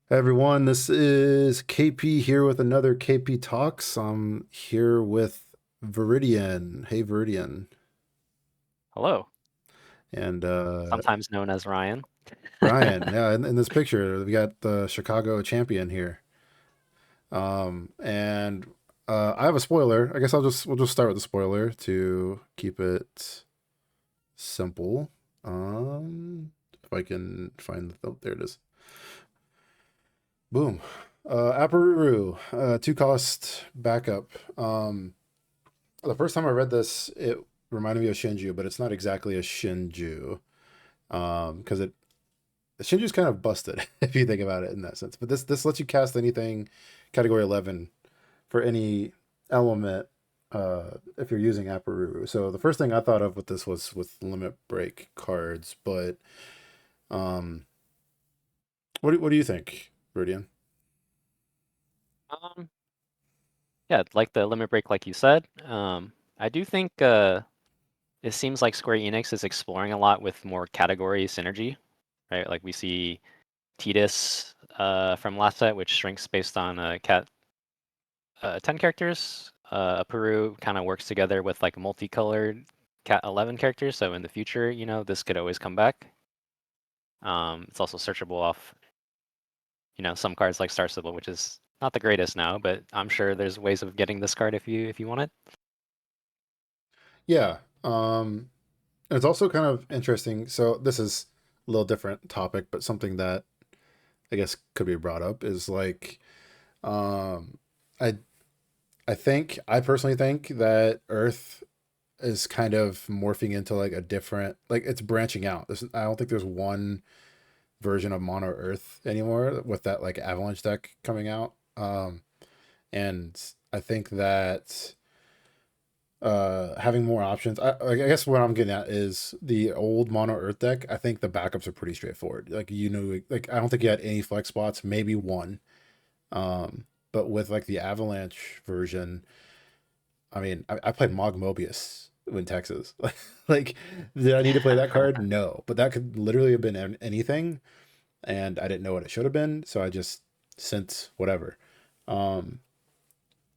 Hey everyone, this is KP here with another KP Talks. I'm here with Viridian. Hey Viridian. Hello, And sometimes known as Ryan. Ryan. Yeah, in this picture, we got the Chicago champion here. And I have a spoiler. I guess we'll just start with the spoiler to keep it simple. If I can find there it is. Boom. Aparuru, two cost backup. The first time I read this, it reminded me of Shinju, but it's not exactly a Shinju. Because Shinju's kind of busted if you think about it in that sense. But this lets you cast anything category 11 for any element if you're using Aparuru. So the first thing I thought of with this was with limit break cards, but um, what do you think, Rudian? Um, yeah, like the limit break, like you said. I do think it seems like Square Enix is exploring a lot with more category synergy, right? Like we see Tidus from last set, which shrinks based on cat 10 characters. Peru kind of works together with like multicolored cat 11 characters, so in the future, this could always come back. It's also searchable off some cards like Star Sybil, which is not the greatest now, but I'm sure there's ways of getting this card if you want it. Yeah. It's also kind of interesting. So this is a little different topic, but something that I guess could be brought up is like um I I personally think that Earth is kind of morphing into like a different like it's branching out. I don't think there's one version of Mono Earth anymore with that like Avalanche deck coming out. And I think that having more options. I guess what I'm getting at is the old mono earth deck. I think the backups are pretty straightforward. Like like I don't think you had any flex spots, maybe one. But with like the avalanche version, I mean, I played Mog Mobius in Texas. Like, did I need to play that card? No, but that could literally have been anything, and I didn't know what it should have been, so I just sent whatever. Um,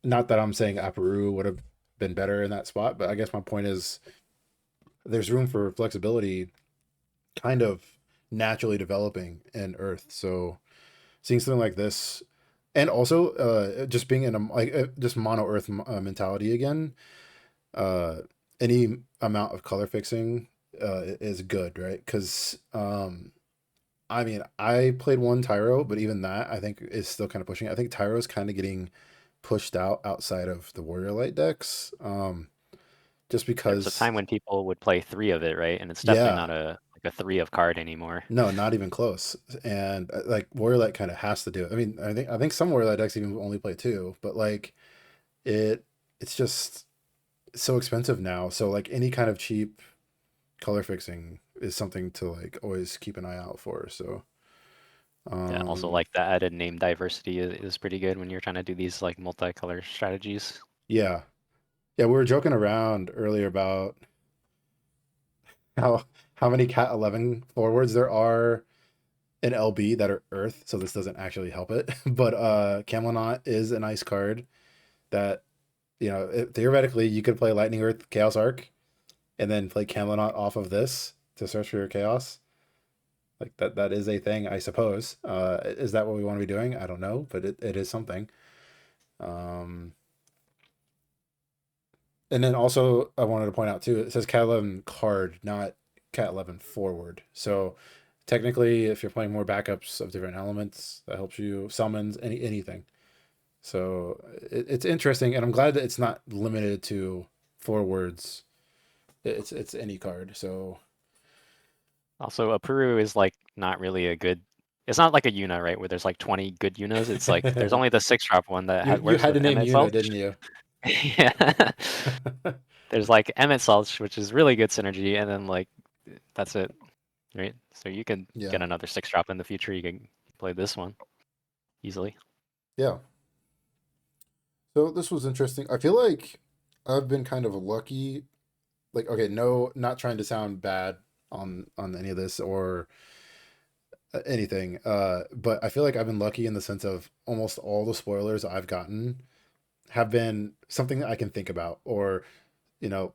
Not that I'm saying Aparu would have been better in that spot, but I guess my point is there's room for flexibility kind of naturally developing in Earth. So seeing something like this, and also just being in a like just mono Earth mentality again, uh, any amount of color fixing is good, right? Because I mean, I played one Tyro, but even that I think is still kind of pushing. I think Tyro's kind of getting pushed out outside of the Warrior Light decks, just There was a because. time when people would play three of it, right? And it's definitely Yeah, not a three of card anymore. no, not even close. And like Warlight kind of has to do it. I mean, I think some Warlight decks even only play two, but like it it's just so expensive now. So like any kind of cheap color fixing is something to like always keep an eye out for. So Yeah, also um like the added name diversity is pretty good when you're trying to do these like multicolor strategies. yeah. Yeah, we were joking around earlier about how how many Cat 11 forwards there are in LB that are Earth, so this doesn't actually help it. But Camelot is a nice card that theoretically you could play Lightning Earth Chaos Arc and then play Camelot off of this to search for your chaos. Like that is a thing, I suppose. Is that what we want to be doing? I don't know, but it is something. Um, and then also I wanted to point out too, it says Cat 11 card, not Cat 11 forward. So technically, if you're playing more backups of different elements, that helps you summons anything. So it's interesting, and I'm glad that it's not limited to forwards. It's any card. So Also, a Peru is like not really a good. It's not like a Yuna, right? Where there's like 20 good Yunas. It's like there's only the six drop one that you works had to with name Emmet Yuna, Salch. didn't you? Yeah. There's like Emmet Salch, which is really good synergy, and then like that's it, right? So you can Yeah, get another six drop in the future. You can play this one easily. yeah. So this was interesting. I feel like I've been kind of lucky. Like, okay, no, not trying to sound bad on any of this or anything. But I feel like I've been lucky in the sense of almost all the spoilers I've gotten have been something that I can think about, or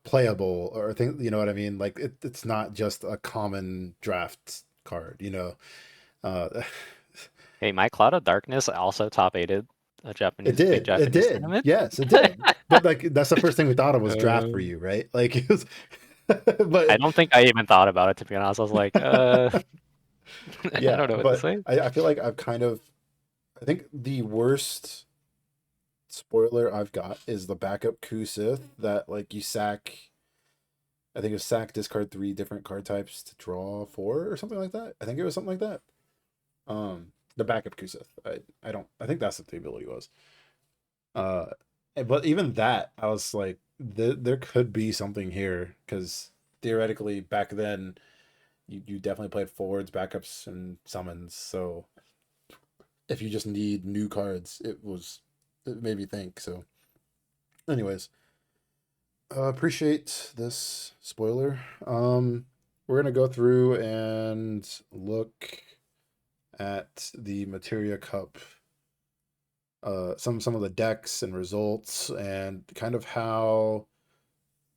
playable, or think, you know what I mean? Like it's not just a common draft card, Uh, Hey, my Cloud of Darkness also top aided a it Japanese did, tournament. yes, it did. But like that's the first thing we thought of was draft for Um, you, right? Like it was, I but don't think I even thought about it, to be honest. I was like, I yeah, don't know what to but say. I feel like I think the worst spoiler I've got is the backup Kusith that like you sack. I think it was sack, discard three different card types to draw four or something like that. I think it was something like that. The backup Kusith. I don't. I think that's what the ability was. Uh, but even that, I was like, there could be something here because theoretically back then you definitely played forwards, backups, and summons. So if you just need new cards, it made me think. So, anyways, appreciate this spoiler. We're gonna go through and look at the Materia Cup, some of the decks and results, and kind of how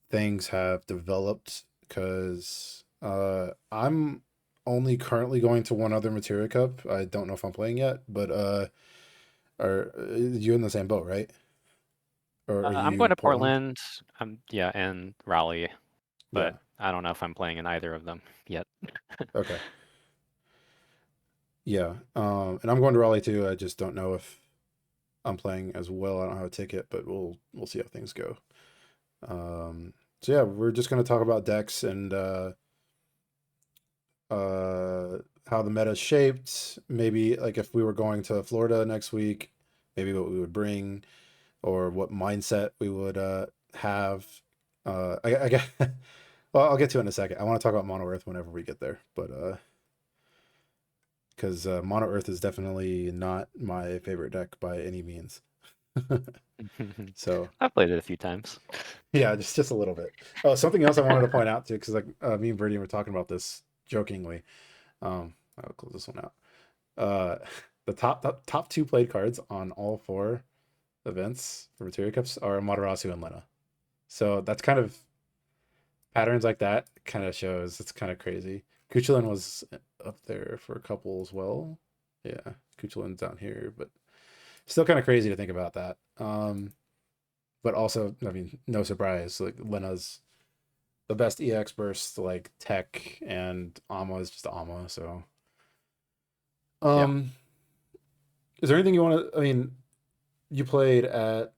things have developed. Because I'm only currently going to one other Materia Cup. I don't know if I'm playing yet, but are you in the same boat, right? Or are I'm going you to Portland? Portland. Yeah, and Raleigh, but Yeah. I don't know if I'm playing in either of them yet. Okay. Yeah. And I'm going to Raleigh too. I just don't know if I'm playing as well. I don't have a ticket, but we'll see how things go. So yeah, we're just gonna talk about decks and how the meta is shaped. Maybe like if we were going to Florida next week, maybe what we would bring or what mindset we would have. I get well, I'll get to it in a second. I want to talk about Mono Earth whenever we get there, but because Mono Earth is definitely not my favorite deck by any means. So I've played it a few times. yeah, just a little bit. Oh, something else I wanted to point out too, because like me and Viridian were talking about this jokingly. I'll close this one out. Uh, the top two played cards on all four events for Materia Cups are Matarasu and Lena. So that's kind of patterns like that kind of shows it's kind of crazy. Kuchulin was up there for a couple as well. Yeah, Kuchulin's down here, but still kind of crazy to think about that. But also, I mean, no surprise, like Lena's the best EX burst, like tech, and Ama is just Ama. So, Yeah. um, is there anything you want to? I mean, you played at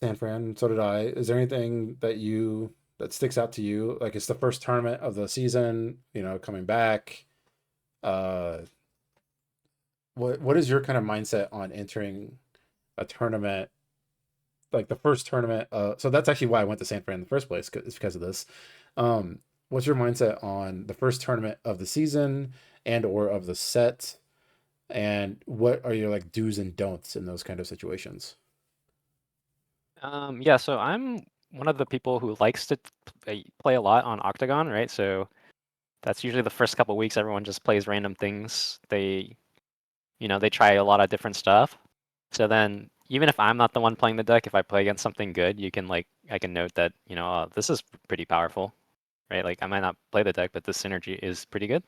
San Fran, so did I. Is there anything that sticks out to you? Like it's the first tournament of the season, coming back. Uh, what is your kind of mindset on entering a tournament, like the first tournament? So that's actually why I went to San Fran in the first place, it's because of this. Um, what's your mindset on the first tournament of the season and or of the set? And what are your like do's and don'ts in those kind of situations? Yeah, so I'm one of the people who likes to play a lot on Octagon, right? So that's usually the first couple weeks everyone just plays random things. They try a lot of different stuff. So then even if I'm not the one playing the deck, if I play against something good, I can note that, this is pretty powerful, right? Like I might not play the deck, but the synergy is pretty good.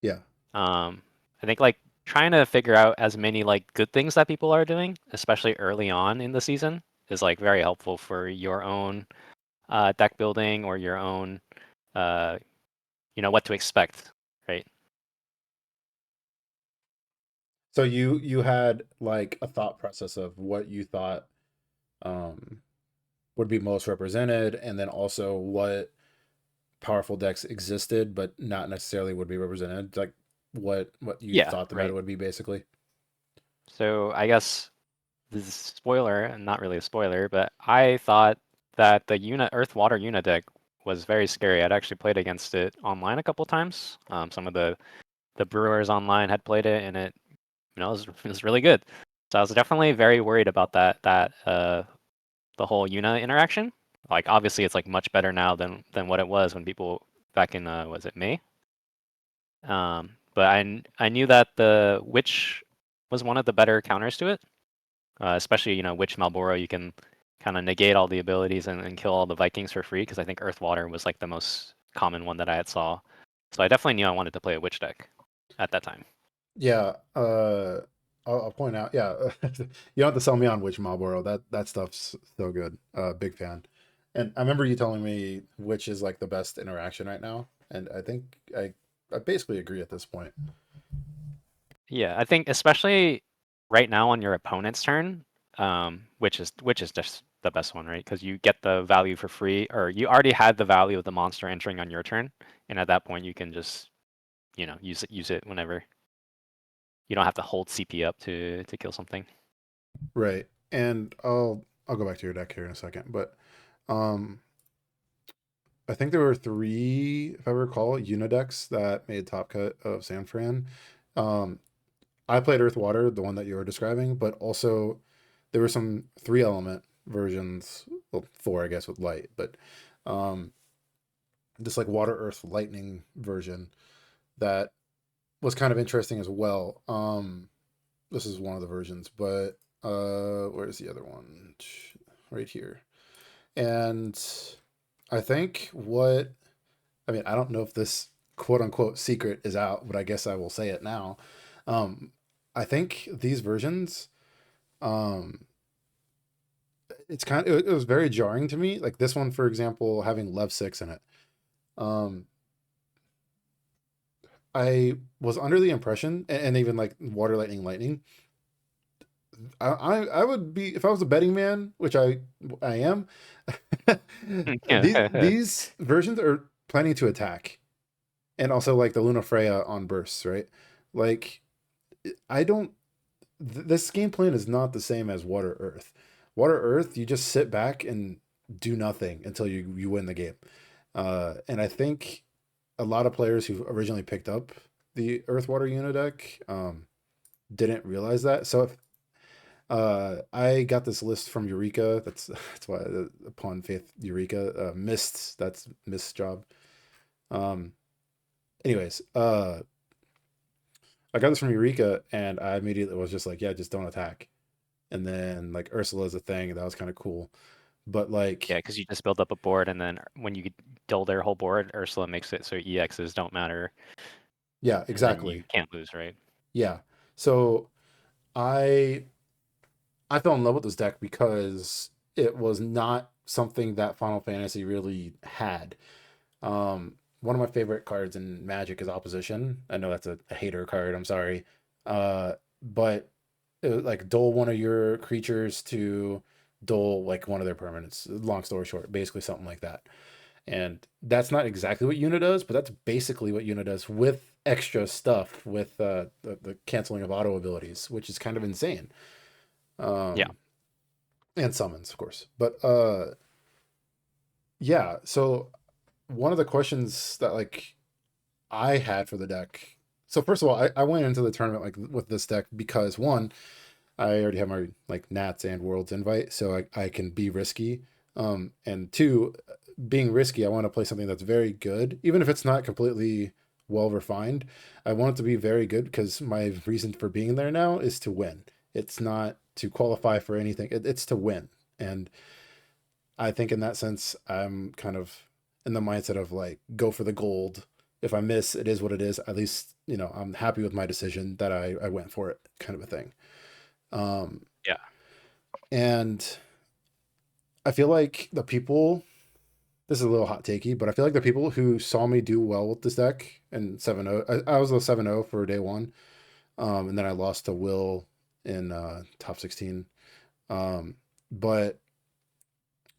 Yeah. Um, I think like trying to figure out as many like good things that people are doing, especially early on in the season, is like very helpful for your own deck building or your own, uh, what to expect, right? So you had like a thought process of what you thought um would be most represented, and then also what powerful decks existed but not necessarily would be represented. Like what you Yeah, thought the meta right. would be basically. So I guess this is a spoiler, and not really a spoiler, but I thought that the Earth Water Una deck was very scary. I'd actually played against it online a couple times. Some of the brewers online had played it, and it was really good. So I was definitely very worried about the whole Una interaction. Like obviously it's like much better now than what it was when people back in was it May? but I knew that the Witch was one of the better counters to it, especially Witch Malboro. You can kind of negate all the abilities and kill all the Vikings for free because I think Earth Water was like the most common one that I had saw. So I definitely knew I wanted to play a Witch deck at that time. Yeah, I'll point out. Yeah, you don't have to sell me on Witch Marlboro. That stuff's so good. Big fan. And I remember you telling me which is like the best interaction right now, and I think I basically agree at this point. Yeah, I think especially right now on your opponent's turn, which is just the best one, right? Because you get the value for free, or you already had the value of the monster entering on your turn, and at that point you can just use it whenever. You don't have to hold CP up to kill something. Right. And I'll go back to your deck here in a second, but um I think there were three, if I recall, Unidecks that made top cut of San Fran. Um I played Earth Water, the one that you were describing, but also there were some three element versions, well, four, I guess, with light, but um, this like water, earth, lightning version that was kind of interesting as well. This is one of the versions, but where's the other one? Right here. And I think I mean, I don't know if this quote unquote secret is out, but I guess I will say it now. Um, I think these versions, um, it was very jarring to me. Like this one, for example, having Lev 6 in it. Um, I was under the impression, and even like Water Lightning Lightning, I would be if I was a betting man, which I am. Yeah, These versions are planning to attack, and also like the Luna Freya on bursts, right? Like I don't. This game plan is not the same as Water Earth. Water Earth, you just sit back and do nothing until you win the game. And I think a lot of players who originally picked up the Earth Water Unit deck didn't realize that. So if I got this list from Eureka. That's why upon faith Eureka missed. That's Mist's job. Um. Anyways, I got this from Eureka, and I immediately was just like, yeah, just don't attack. And then like Ursula's a thing that was kind of cool, but yeah, like because you just build up a board, and then when you dull their whole board, Ursula makes it so EXs don't matter, yeah, and then you exactly, can't lose, right? yeah. So I I fell in love with this deck because it was not something that Final Fantasy really had. One of my favorite cards in Magic is Opposition. I know that's a hater card. I'm sorry. But it was like dull one of your creatures to dull like one of their permanents. Long story short, basically something like that. And that's not exactly what Una does, but that's basically what Una does with extra stuff with the canceling of auto abilities, which is kind of insane. Yeah, Um, and summons, of course. But yeah, so one of the questions that like I had for the deck. So first of all, I went into the tournament like with this deck because one, I already have my like Nats and Worlds invite, so I can be risky. And two, being risky, I want to play something that's very good, even if it's not completely well refined. I want it to be very good because my reason for being there now is to win. It's not to qualify for anything. It's to win. And I think in that sense, I'm kind of in the mindset of like go for the gold. If I miss, it is what it is. At least, I'm happy with my decision that I went for it, kind of a thing. Um, yeah, and I feel like the people, this is a little hot takey, but I feel like the people who saw me do well with this deck in 7-0, I was a 7-0 for day one. And then I lost to Will in top 16. Um, but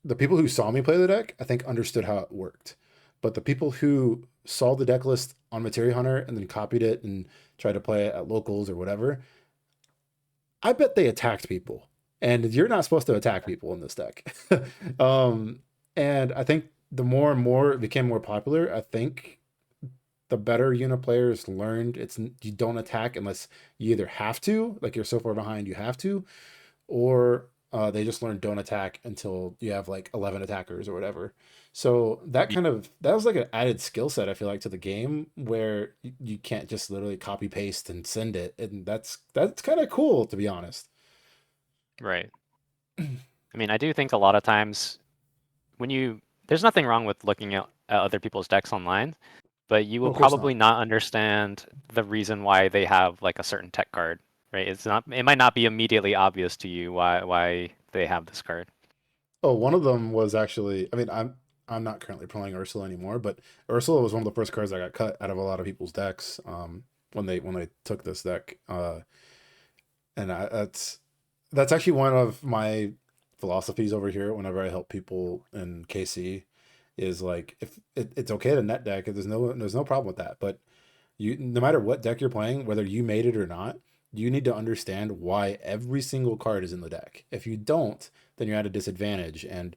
the people who saw me play the deck, I think understood how it worked. But the people who saw the deck list on Materia Hunter and then copied it and tried to play it at locals or whatever, I bet they attacked people. And you're not supposed to attack people in this deck. um, and I think the more and more it became more popular, I think the better Una players learned you don't attack unless you either have to, like you're so far behind you have to, or they just learned don't attack until you have like 11 attackers or whatever. So that Ye- kind of that was like an added skill set I feel like to the game where you can't just literally copy paste and send it, and that's kind of cool to be honest. Right. I mean, I do think a lot of times when you there's nothing wrong with looking at other people's decks online, but you will Well, of course probably not. not understand the reason why they have like a certain tech card, right? It might not be immediately obvious to you why they have this card. Oh, one of them was actually. I mean, I'm not currently playing Ursula anymore, but Ursula was one of the first cards that got cut out of a lot of people's decks. When they took this deck, and that's actually one of my philosophies over here. Whenever I help people in KC, is like if it's okay to net deck, there's no problem with that. But you, no matter what deck you're playing, whether you made it or not, you need to understand why every single card is in the deck. If you don't, then you're at a disadvantage, and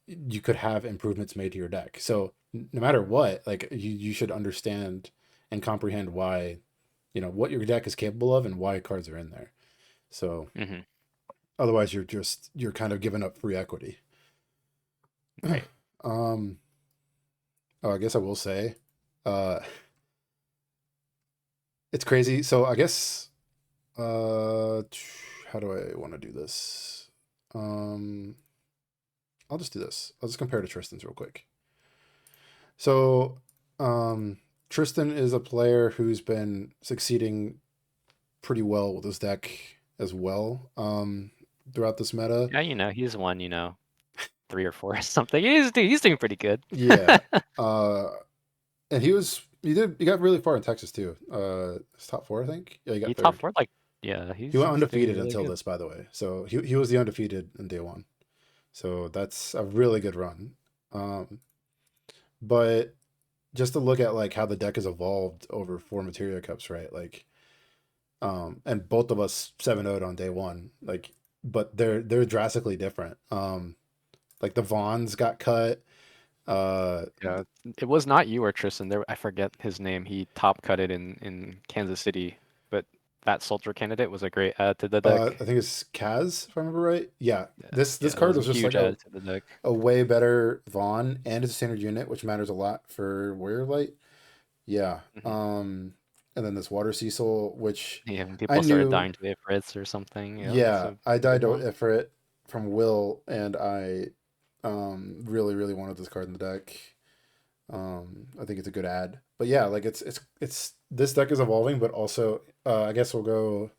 you could have improvements made to your deck. So no matter what, like you should understand and comprehend why, what your deck is capable of and why cards are in there. So Hmm. otherwise, you're kind of giving up free equity. Right. um, oh, I guess I will say, uh, it's crazy. So I guess, how do I want to do this? Um, I'll just do this. I'll just compare to Tristan's real quick. So, um, Tristan is a player who's been succeeding pretty well with his deck as well. Throughout this meta. Yeah, he's won, 3 or 4 or something. He's doing pretty good. Yeah. Uh, and he got really far in Texas too. His top four, I think. Yeah, he got He top third. four, like, yeah, He went he's doing undefeated really until good. this, by the way. So he was the undefeated in day one. So that's a really good run. Um, but just to look at like how the deck has evolved over four Materia Cups, right? Like, and both of us 7-0'd on day one. Like, but they're drastically different. Like the Vaughns got cut. Uh, Yeah, it was not you or Tristan. I forget his name. He top cut it in Kansas City, but that soldier candidate was a great add to the deck. I think it's Kaz, if I remember right. Yeah, Yeah, this yeah, it card was a was just like huge add to the deck. a way better Vaughn, and it's a standard unit, which matters a lot for Warrior Light. Yeah. Hmm. And then this Water Cecil, which Yeah, when I people started knew. dying to the Ifrits or something, yeah, that's Yeah, a I good died to one. Ifrit from Will, and I really really wanted this card in the deck. I think it's a good ad. But yeah, like it's this deck is evolving, but also I guess we'll go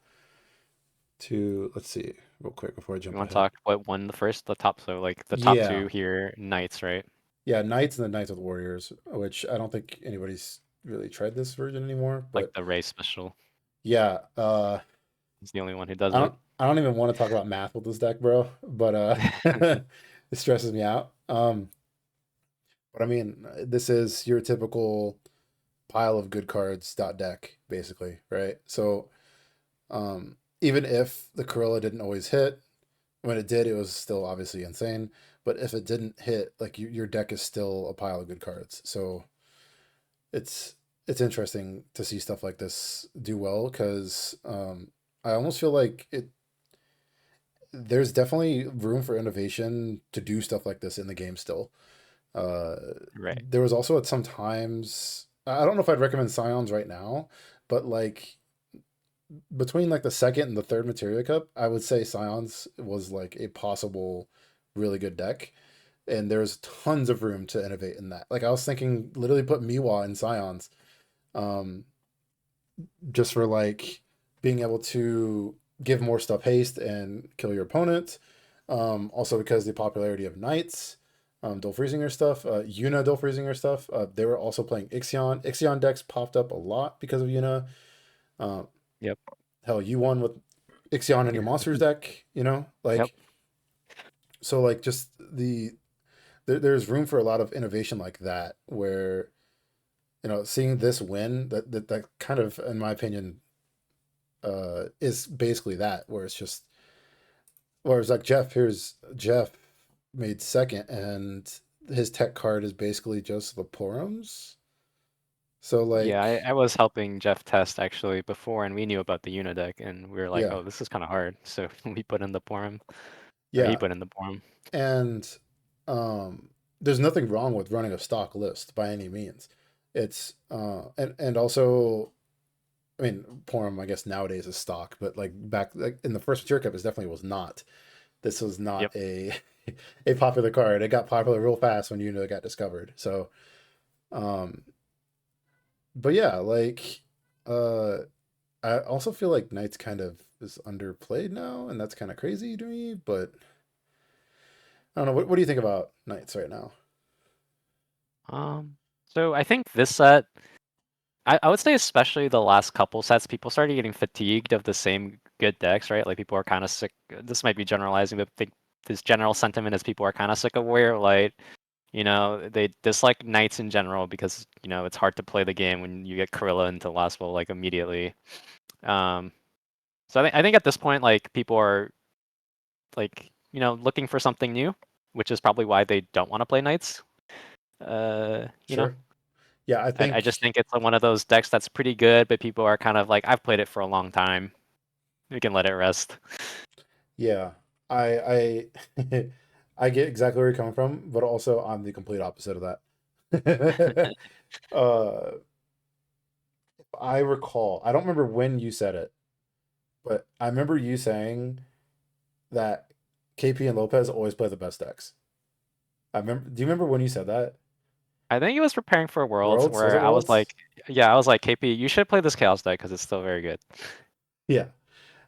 to, let's see real quick before I You jump want to ahead. talk what won the first, the top? So like the top Yeah, two here, Knights, right? yeah, Knights and the Knights with Warriors, which I don't think anybody's really tried this version anymore. Like But the race special. yeah, He's the only one who does I it. don't I don't even want to talk about math with this deck, bro. But it stresses me out. But I mean, this is your typical pile of good cards dot deck, basically, right? So even if the Corolla didn't always hit, when it did, it was still obviously insane. But if it didn't hit, like your deck is still a pile of good cards. So it's it's interesting to see stuff like this do well because I almost feel like there's definitely room for innovation to do stuff like this in the game still. Uh, Right. there was also at some times I don't know if I'd recommend Scions right now, but like between like the second and the third Materia Cup, I would say Scions was like a possible really good deck. And there's tons of room to innovate in that. Like I was thinking literally put Miwa in Scions. Um, just for like being able to give more stuff haste and kill your opponent. Also because the popularity of knights, Dull Freezinger stuff, Yuna Dull Freezinger stuff. They were also playing Ixion. Ixion decks popped up a lot because of Yuna. Um, Yep. hell, you won with Ixion in your monsters deck. Yep. Like so, like just there's room for a lot of innovation like that where seeing this win that kind of in my opinion is basically that, where it's just, whereas like Jeff made second, and his tech card is basically just the Porums. So Yeah, I, like, I was helping Jeff test actually before, and we knew about the Unideck, and we were like, yeah, oh, this is kind of hard. So we put in the Porum, or he yeah, put in the Porum. and um, there's nothing wrong with running a stock list by any means. It's and also, I mean, Porum I guess nowadays is stock, but like back like in the first Mature Cup, it definitely was not. This was not Yep. a a popular card. It got popular real fast when it got discovered. So, um, but yeah, like, uh, I also feel like Knights kind of is underplayed now, and that's kind of crazy to me. But I don't know. What do you think about Knights right now? So I think this set, I would say especially the last couple sets, people started getting fatigued of the same good decks, right? Like people are kind of sick. This might be generalizing, but I think this general sentiment is people are kind of sick of Warrior Light. They dislike Knights in general because, it's hard to play the game when you get Corilla into last bowl like immediately. Um, so I think at this point, like people are like, looking for something new, which is probably why they don't want to play Knights. Uh, you know, Sure. Yeah, I I just think think it's one of those decks that's pretty good, but people are kind of like, I've played it for a long time. We can let it rest. yeah. I I get exactly where you're coming from, but also I'm the complete opposite of that. uh I recall, I don't remember when you said it, but I remember you saying that KP and Lopez always play the best decks. I remember, do you remember when you said that? I think he was preparing for Worlds Worlds? Was it where I was Worlds? like, yeah, I was like, KP, you should play this Chaos deck because it's still very good. Yeah.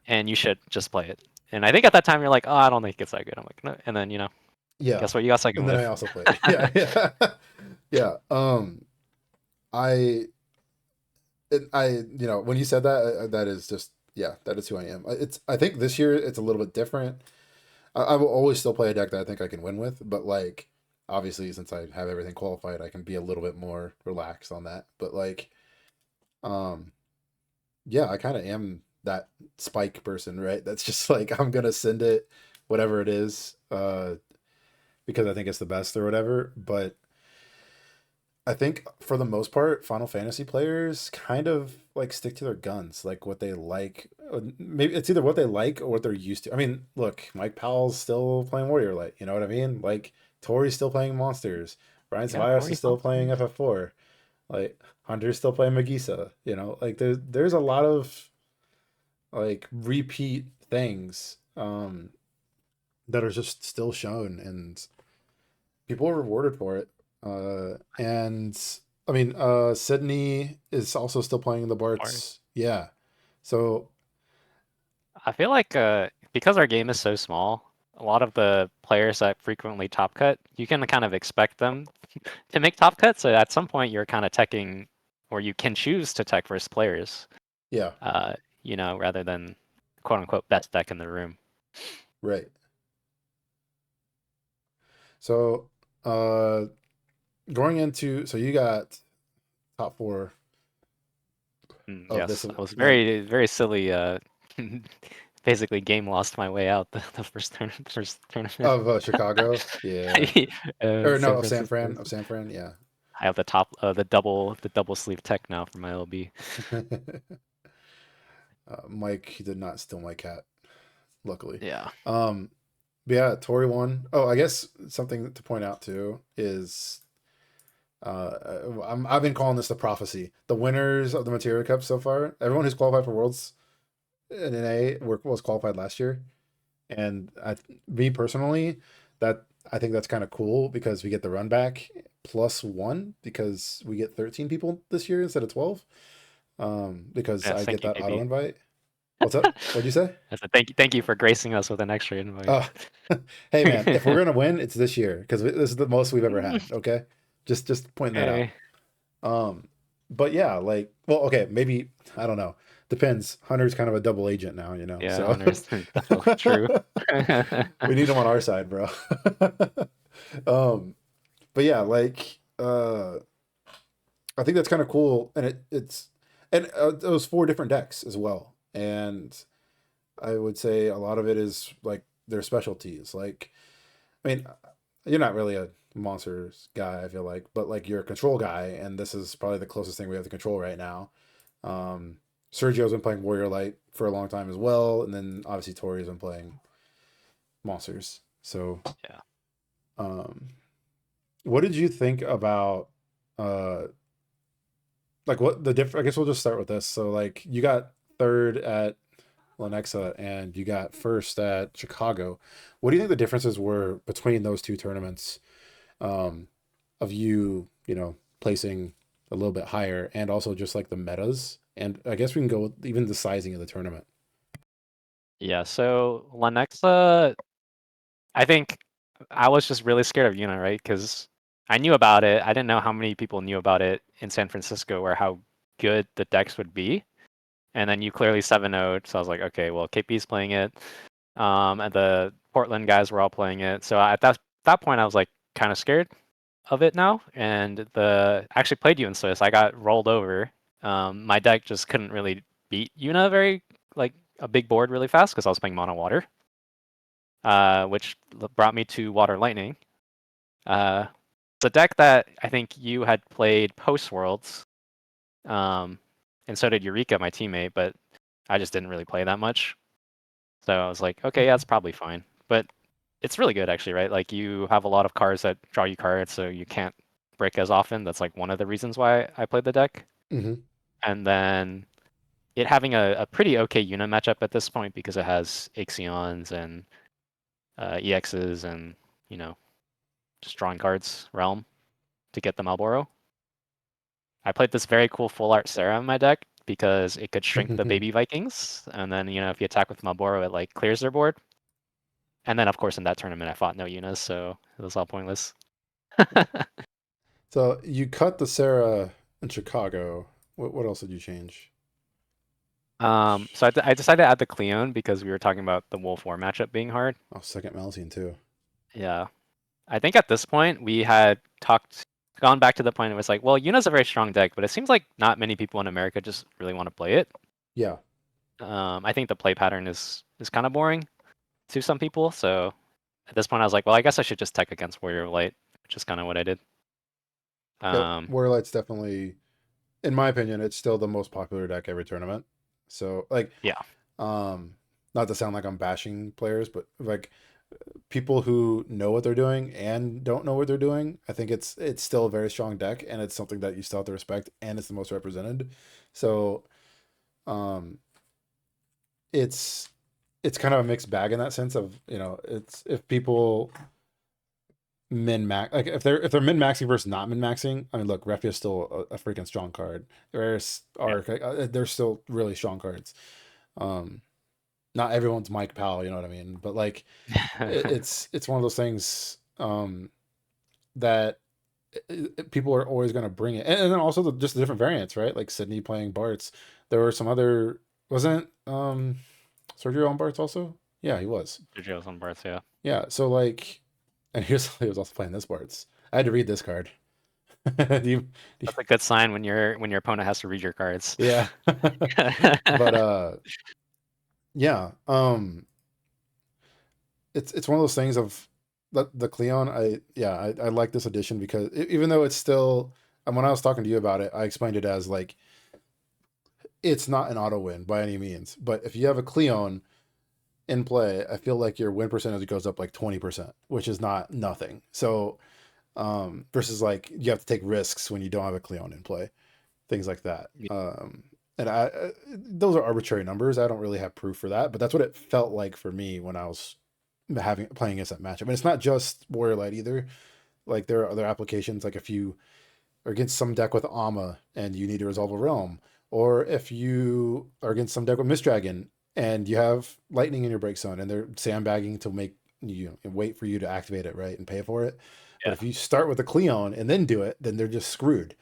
And you should just play it. And I think at that time you're like, oh, I don't think it's that good. I'm like, no. And then, Yeah. guess what you got second And then I with? also played it. Yeah, yeah. Yeah. I when you said that, that is just, yeah, that is who I am. I think this year it's a little bit different. I will always still play a deck that I think I can win with, but like obviously since I have everything qualified, I can be a little bit more relaxed on that. But like, um, yeah, I kind of am that spike person, right? That's just like I'm gonna send it, whatever it is, because I think it's the best or whatever. But I think for the most part, Final Fantasy players kind of like stick to their guns, like what they like. Maybe it's either what they like or what they're used to. I mean, look, Mike Powell's still playing Warrior Light. You know what I mean? Like Tori's still playing Monsters. Brian Yeah, Ceballos is Tori still playing Monsters. FF4. Like Hunter's still playing Magisa. Like there's a lot of like repeat things that are just still shown, and people are rewarded for it. And I mean, Sydney is also still playing the Or Barts. Yeah. So I feel like because our game is so small, a lot of the players that frequently top cut, you can kind of expect them to make top cuts. So at some point, you're kind of teching, or you can choose to tech versus players, yeah, uh, rather than quote unquote best deck in the room. right. So going into, so you got top four of this. Yes, I was Now, very, very silly. Basically, game lost my way out the first tournament. of Chicago. Yeah. Or no, San of San Francisco. Fran. Of San Fran. Yeah. I have the double sleeve tech now for my LB. Mike did not steal my cat, luckily. Yeah. Um, but yeah, Tori won. Oh, I guess something to point out too is I've been calling this the prophecy. The winners of the Materia Cup so far, everyone who's qualified for Worlds in NA was qualified last year, and me personally, that I think that's kind of cool because we get the run back +1 because we get 13 people this year instead of 12. Because Yes, I get thank you, that auto KB. invite. What's up? What'd you say? I said thank you for gracing us with an extra invite. Oh, hey man, if we're gonna win, it's this year because this is the most we've ever had. Okay, just pointing that out. Okay. Um, but yeah, like, well, okay, maybe I don't know. Depends. Hunter's kind of a double agent now, Yeah, so honors. Definitely true. we need him on our side, bro. um, but yeah, like, I think that's kind of cool, and it was four different decks as well, and I would say a lot of it is like their specialties. Like, I mean, you're not really a monsters guy, I feel like, but like you're a control guy, and this is probably the closest thing we have to control right now. Um, Sergio's been playing Warrior Light for a long time as well, and then obviously Tori's been playing monsters. So, Yeah. um, What did you think about uh like what the diff I guess we'll just start with this. So like you got third at Lenexa and you got first at Chicago. What do you think the differences were between those two tournaments? Um of you know, placing a little bit higher and also just like the metas. And I guess we can go with even the sizing of the tournament. Yeah, so Lenexa, I think I was just really scared of Yuna, right? Because I knew about it. I didn't know how many people knew about it in San Francisco or how good the decks would be. And then you clearly 7-0'd, so I was like, okay, well, KP's playing it. And the Portland guys were all playing it. So at that point, I was like kind of scared of it now. And the actually played you in Swiss. I got rolled over. My deck just couldn't really beat Yuna very like a big board really fast because I was playing mono water, which brought me to Water Lightning. It's a deck that I think you had played post Worlds, and so did Eureka, my teammate, but I just didn't really play that much. So I was like, okay, yeah, it's probably fine. But it's really good actually, right? Like you have a lot of cards that draw you cards, so you can't break as often. That's like one of the reasons why I played the deck. Mm-hmm. And then it having a pretty okay unit matchup at this point because it has Ixions and EXs and, you know, just drawing cards, Realm, to get the Malboro. I played this very cool full art Sarah in my deck because it could shrink the baby Vikings, and then, you know, if you attack with Malboro, it like clears their board. And then, of course, in that tournament, I fought no Yunas, so it was all pointless. So you cut the Sarah in Chicago. What else did you change? So I decided to add the Cleone because we were talking about the Wolf War matchup being hard. Oh, second Malzine too. Yeah. I think at this point we had gone back to the point it was like, well, Yuna's a very strong deck, but it seems like not many people in America just really want to play it. Yeah. I think the play pattern is kind of boring to some people, so at this point I was like, well, I guess I should just tech against Warrior of Light, which is kind of what I did. Yep. Um, Warlight's definitely, in my opinion, it's still the most popular deck every tournament. So like, yeah, um, not to sound like I'm bashing players, but like people who know what they're doing and don't know what they're doing, I think it's still a very strong deck and it's something that you still have to respect and it's the most represented. So um it's it's kind of a mixed bag in that sense of, you know, it's if people min max like if they're min maxing versus not min maxing. I mean, look, Refia is still a freaking strong card. There's yeah, Arc, they're still really strong cards. Um, not everyone's Mike Powell, you know what I mean? But like, it's one of those things that people are always going to bring it, and then also just the different variants, right? Like Sydney playing Bartz. There were some other wasn't Sergio on Bartz also? Yeah, he was. Jojo's on birth, yeah. Yeah, so like, and he was also playing this Bartz. I had to read this card. do you, do you- That's a good sign when your opponent has to read your cards. yeah, but yeah, it's one of those things of the Cleon. I like this edition because even though it's still, and when I was talking to you about it, I explained it as like it's not an auto win by any means, but if you have a Cleon in play, I feel like your win percentage goes up like 20%, which is not nothing. So versus like you have to take risks when you don't have a Cleon in play, things like that. Yeah, And those are arbitrary numbers. I don't really have proof for that, but that's what it felt like for me when I was having playing against that matchup. And it's not just Warrior Light either. Like there are other applications, like if you are against some deck with Ama and you need to resolve a realm, or if you are against some deck with Mist Dragon and you have lightning in your break zone and they're sandbagging to make you wait for you to activate it, right, and pay for it. But yeah, if you start with a Cleon and then do it, then they're just screwed.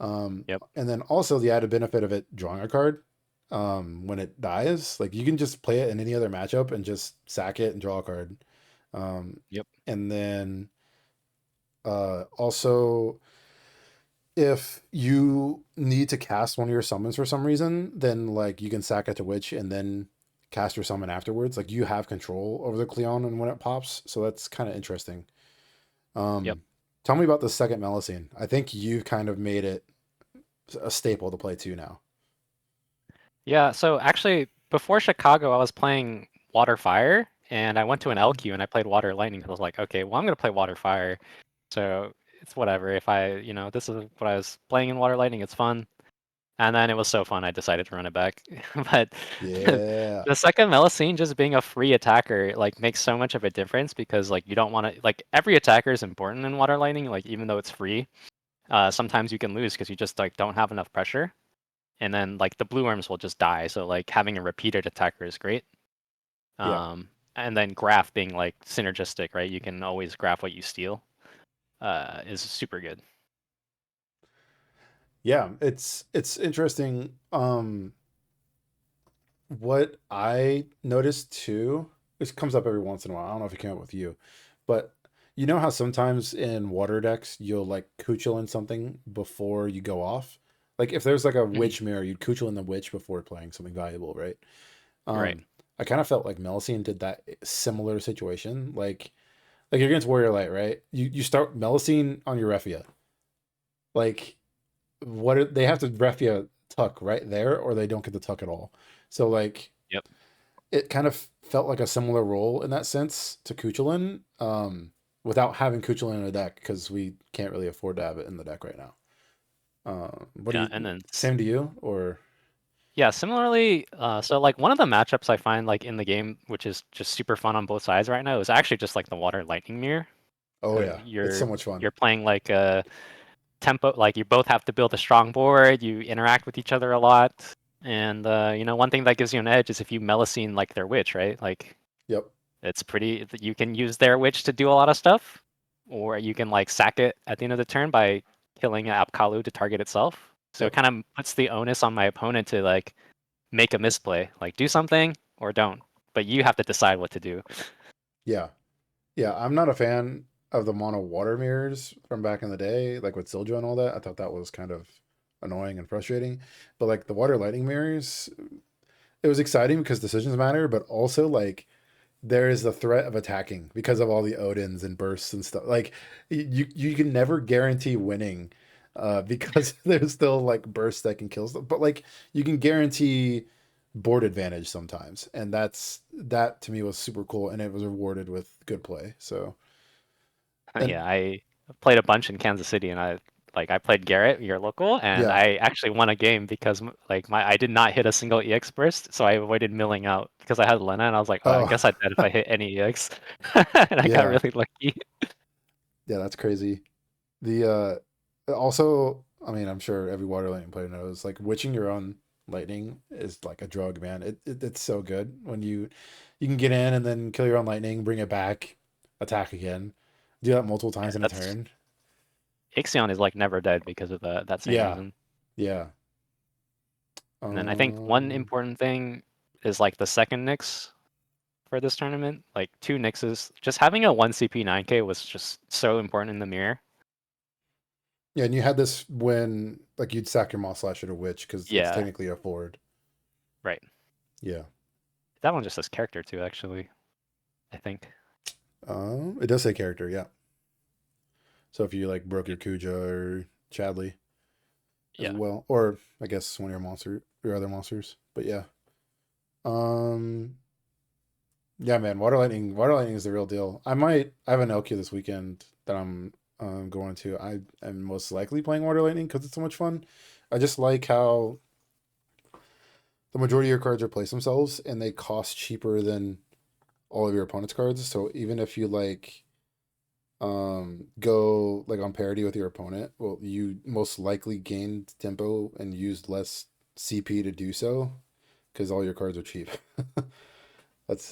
yep, And then also the added benefit of it drawing a card when it dies, like you can just play it in any other matchup and just sack it and draw a card. Um, yep, and then also, if you need to cast one of your summons for some reason, then like you can sack it to Witch and then cast your summon afterwards. Like you have control over the Cleon and when it pops, so that's kind of interesting. yep. Um, Tell me about the second Melusine. I think you kind of made it a staple to play too now. Yeah, so actually before Chicago, I was playing Water Fire, and I went to an LQ and I played Water Lightning because I was like, okay, well I'm gonna play Water Fire. So it's whatever. If I, this is what I was playing in Water Lightning, it's fun. And then it was so fun, I decided to run it back. But Yeah. the second Melusine just being a free attacker like makes so much of a difference because like you don't want to like every attacker is important in Water Lightning, like even though it's free. Sometimes you can lose because you just like don't have enough pressure, and then like the blue worms will just die. So like having a repeated attacker is great. Yeah. And then graph being like synergistic, right? You can always graph what you steal. Is super good. Yeah, it's interesting. What I noticed too, this comes up every once in a while. I don't know if it came up with you, but you know how sometimes in water decks you'll like Kuchel in something before you go off? Like if there's like a Mhm. witch mirror, you'd Kuchel in the witch before playing something valuable, right? Right. Um, I kind of felt like Melusine did that similar situation. Like you're against Warrior Light, right? You start Melusine on your Refia. Like they have to Refia tuck right there, or they don't get the tuck at all. So like Yep. it kind of felt like a similar role in that sense to Kuchulin, without having Kuchulin in a deck because we can't really afford to have it in the deck right now. What do Yeah. you? And then Same to you or? yeah, similarly, so like one of the matchups I find like in the game, which is just super fun on both sides right now, is actually just like the water lightning mirror, Oh because yeah, it's so you're much fun. you're playing like a tempo, like you both have to build a strong board, you interact with each other a lot, and one thing that gives you an edge is if you Melusine like their witch, right? Like Yep, it's pretty, you can use their witch to do a lot of stuff, or you can like sack it at the end of the turn by killing Apkalu to target itself. So it yep, kind of puts the onus on my opponent to like make a misplay, like do something or don't. But you have to decide what to do. yeah, yeah. I'm not a fan of the mono water mirrors from back in the day, like with Siljo and all that. I thought that was kind of annoying and frustrating. But like the water lightning mirrors, it was exciting because decisions matter, but also like there is the threat of attacking because of all the Odins and bursts and stuff. Like you can never guarantee winning, because there's still like bursts that can kill stuff. But like you can guarantee board advantage sometimes, and that to me was super cool, and it was rewarded with good play. So and Yeah, I played a bunch in Kansas City, and I played Garrett, your local, and yeah, I actually won a game because like my I did not hit a single EX burst, so I avoided milling out because I had Lena, and I was like, oh, I oh guess I'd bet if I hit any EX, and I got yeah, really lucky. yeah, that's crazy. The also, I mean, I'm sure every water lightning player knows like witching your own lightning is like a drug, man. It's so good when you can get in and then kill your own lightning, bring it back, attack again, do that multiple Yeah, times in a that's turn. Ixion is like never dead because of that same Yeah, reason. yeah. And then I think one Um, important thing is like the second Nyx for this tournament. Like two Nyxes, just having a 1 CP 9K was just so important in the mirror. yeah, and you had this when like you'd sack your Moss Slasher to Witch because it's Yeah, technically a forward. right. Yeah. That one just says character too, actually, I think. It does say character, yeah. So if you like broke your Kuja or Chadley as Yeah. well, or I guess one of your other monsters, but yeah. Um, yeah, man, water lightning is the real deal. I have an LQ this weekend that I'm going to. I am most likely playing water lightning because it's so much fun. I just like how the majority of your cards replace themselves and they cost cheaper than all of your opponent's cards. So even if you like go like on parity with your opponent, well, you most likely gained tempo and used less CP to do so because all your cards are cheap.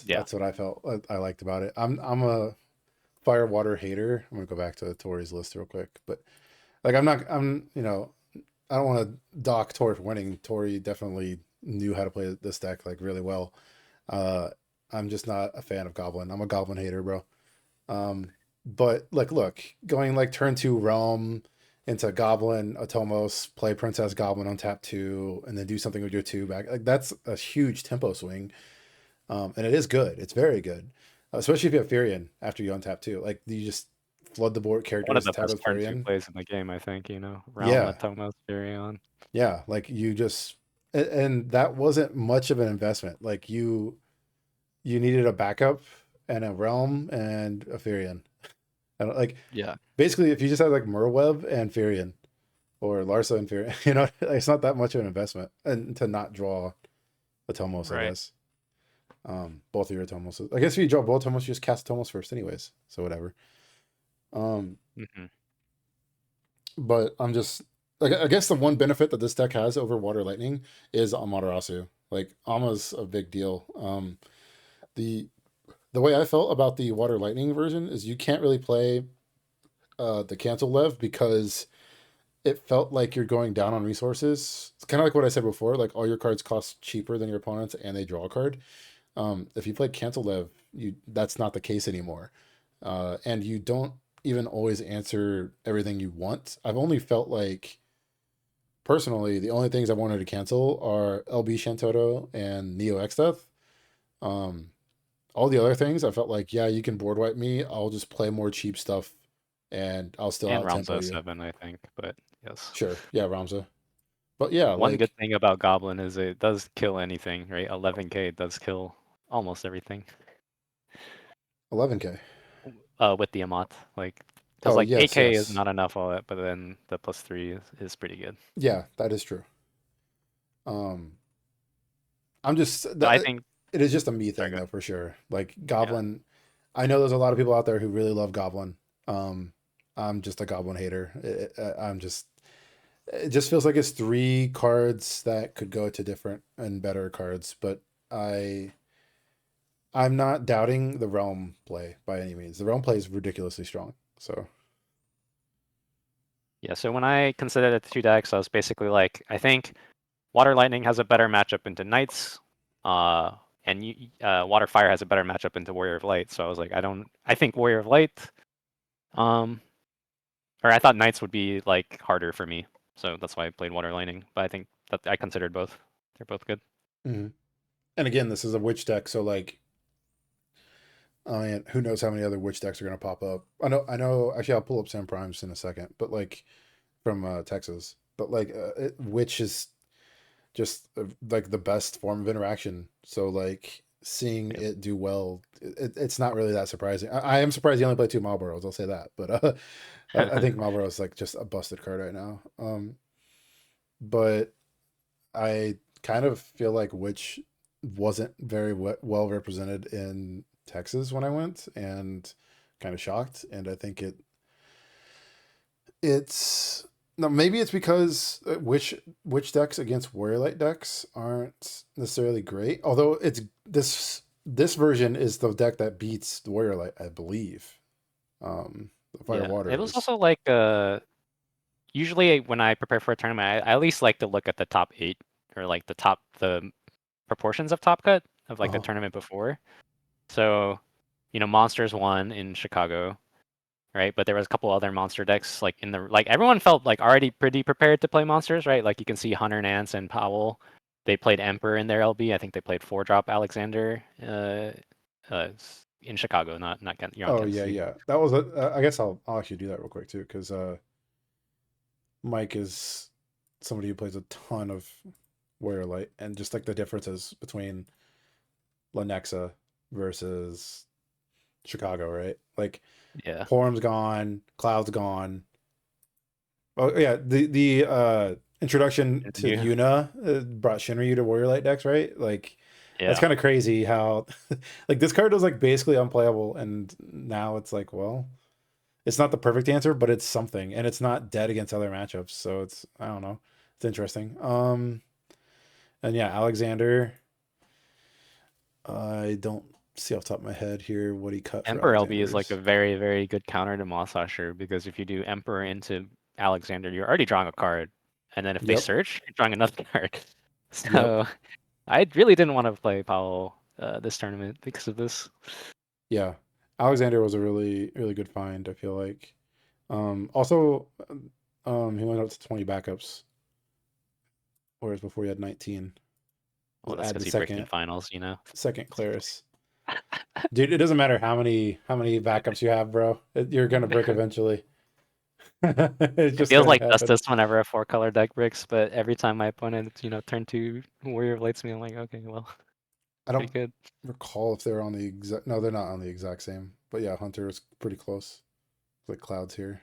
Yeah. That's what I felt I liked about it. I'm a fire water hater. I'm gonna go back to Tori's list real quick, but like I'm I don't want to dock Tori for winning. Tori definitely knew how to play this deck like really well. Uh, I'm just not a fan of Goblin. I'm a Goblin hater, bro. But like, look, going like turn two Realm into Goblin, Atomos, play Princess Goblin on tap two, and then do something with your two back. Like that's a huge tempo swing. And it is good. It's very good, especially if you have Furion after you untap too. Like you just flood the board One of characters the tab best with turn two Furion. plays in the game, I think, Realm, Yeah, Atomos, Viridian. yeah. Like you just and that wasn't much of an investment. Like you needed a backup and a Realm and a Furion. I don't like Yeah. basically if you just have like Merweb and Firion or Larsa and Firion, it's not that much of an investment, and to not draw a Tomos, I Right. guess. Both of your Tomos. I guess if you draw both Tomos, you just cast Tomos first, anyways. So whatever. Um, Hmm. but I'm just like I guess the one benefit that this deck has over Water Lightning is Amaterasu. Like Ama's a big deal. The the way I felt about the Water Lightning version is you can't really play the cancel lev because it felt like you're going down on resources. It's kind of like what I said before. Like all your cards cost cheaper than your opponents, and they draw a card. If you play cancel lev, you that's not the case anymore, and you don't even always answer everything you want. I've only felt like personally the only things I wanted to cancel are LB Shantoto and Neo X Death. Um, all the other things I felt like yeah you can board wipe me. I'll just play more cheap stuff, and I'll still And out tempo Ramza you. 7, I think, but yes. Sure, yeah, Ramza. But yeah, One good like thing about Goblin is it does kill anything, right? 11k does kill almost everything 11K. with the Amat. Like, because Oh like yes, 8k is yes, not enough all that, but then the +3 is pretty good. yeah, that is true. Um, I'm just So I that think, it is just a me sorry, thing go though for sure. Like ahead. Goblin, I know there's a lot of people out there who really love Goblin. I'm just a Goblin hater. I'm just it just feels like it's three cards that could go to different and better cards, but I I'm not doubting the realm play by any means. The realm play is ridiculously strong. So Yeah, so when I considered the two decks, I was basically like, I think Water Lightning has a better matchup into Knights, uh, and Water Fire has a better matchup into Warrior of Light. So I was like, I think Warrior of Light, um, or I thought Knights would be like harder for me. So that's why I played Water Lightning. But I think that I considered both. They're both good. mhm. And again, this is a witch deck, so like I mean, who knows how many other witch decks are gonna pop up? I know. Actually, I'll pull up Sam Primes in a second, but like from Texas, but like witch is just like the best form of interaction. So like seeing Yep. it do well, it's not really that surprising. I am surprised he only played two Marlboros. I'll say that, but I think Marlboro is like just a busted card right now. But I kind of feel like Witch wasn't very well represented in Texas when I went, and kind of shocked. And I think it's no, maybe it's because witch decks against warrior light decks aren't necessarily great. Although it's this version is the deck that beats the warrior light, I believe. The fire Yeah. It water was is also like usually when I prepare for a tournament, I at least like to look at the top 8 or like the proportions of top cut of like the uh tournament before. So, Monsters won in Chicago, right? But there was a couple other monster decks like everyone felt like already pretty prepared to play monsters, right? Like you can see Hunter Nance and Powell. They played Emperor in their LB. I think they played 4-drop Alexander in Chicago, not you're on oh Kansas yeah, City. yeah. That was I guess I'll actually do that real quick too because Mike is somebody who plays a ton of warrior light, and just like the differences between Lenexa versus Chicago, right? Like Yeah. Porum's gone, Cloud's gone. Oh yeah, the introduction And to you, Yuna brought Shinryu to Warrior Light decks, right? Like that's yeah. kind of crazy how like this card was like basically unplayable, and now it's like, well, it's not the perfect answer, but it's something, and it's not dead against other matchups, so it's I don't know, it's interesting. And yeah, Alexander, I don't see off the top of my head here what he cut for Emperor LB is like a Alexander's. very, very good counter to Moss Usher because if you do Emperor into Alexander, you're already drawing a card. And then if they Yep, search, you're drawing another card. yep, So I really didn't want to play Powell this tournament because of this. yeah. Alexander was a really, really good find, I feel like. Also, he went up to 20 backups, whereas before he had 19. Well, that's Add because the he breaks in finals, second Claris. Dude, it doesn't matter how many backups you have, bro. You're gonna brick eventually. It's It just feels gonna like happen. justice whenever a 4-color deck bricks, but every time my opponent, turn 2 Warrior of Lights me, I'm like, okay, well, I pretty don't good. recall if they're on the exact. No, they're not on the exact same. But yeah, Hunter is pretty close. like clouds here.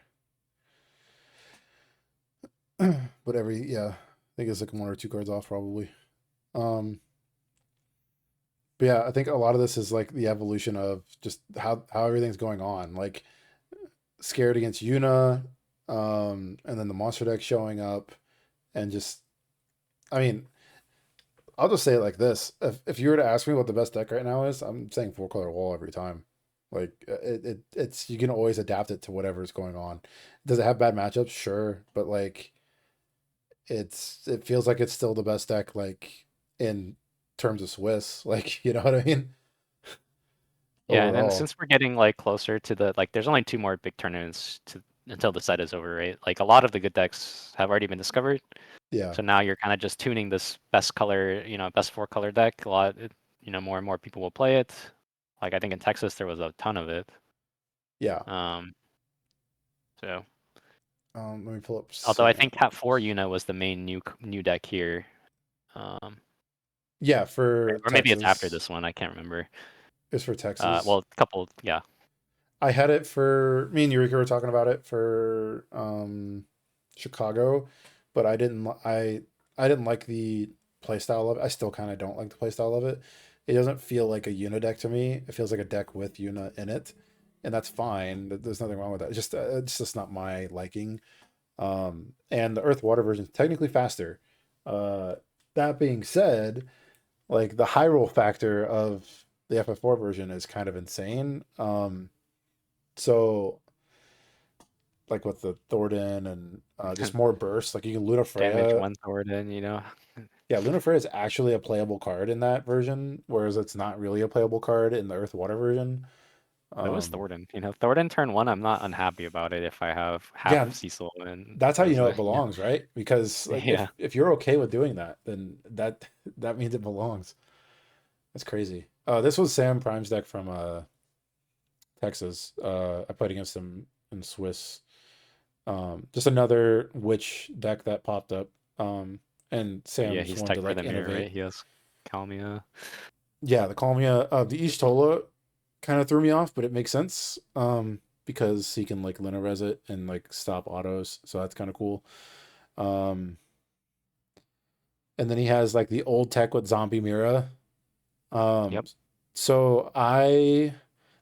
But yeah, I think it's like one or two cards off probably. Um, but yeah, I think a lot of this is like the evolution of just how everything's going on. Like scared against Yuna, and then the monster deck showing up, and just I mean, I'll just say it like this: if you were to ask me what the best deck right now is, I'm saying four color wall every time. Like it's you can always adapt it to whatever's going on. Does it have bad matchups? Sure, but like it feels like it's still the best deck like in terms of Swiss. Like you know what I mean Yeah, and then overall. since we're getting like closer to the like, there's only two more big tournaments to until the set is over, right? Like a lot of the good decks have already been discovered. Yeah, So now you're kind of just tuning this best color, best four color deck. A lot, more and more people will play it. Like I think in Texas there was a ton of it. yeah. Um, so Let me pull up although I Sam. think Cat 4 was the main new deck here. Um, Yeah, for or maybe it's after Texas. this one. I can't remember. It's for Texas. Well, a couple, yeah. I had it for me and Eureka were talking about it for Chicago, but I didn't like the playstyle of it. I still kind of don't like the playstyle of it. It doesn't feel like a Una deck to me. It feels like a deck with Una in it, and that's fine. There's nothing wrong with that. It's just not my liking. And the Earth Water version is technically faster. Uh, that being said, like the high roll factor of the FF4 version is kind of insane. So like with the Thornton and just more bursts. Like you can Luna Damage Freya. one Thornton. Yeah, Luna Freya is actually a playable card in that version, whereas it's not really a playable card in the Earth Water version. It was Um, Thornton. Thornton turn one, I'm not unhappy about it if I have half yeah, of Cecil and that's how you know Rosa. it belongs, right? Because like Yeah. if you're okay with doing that, then that means it belongs. That's crazy. This was Sam Prime's deck from Texas. I played against him in Swiss. Just another witch deck that popped up. And Yeah, Sam just he's wanted to typed for like the mirror, innovate. right? He has Kalmia. Yeah, the Calmia, the Ishtola kind of threw me off, but it makes sense. Because he can like Lina res it and like stop autos, so that's kind of cool. Um, and then he has like the old tech with Zombie Mira. Um, Yep. so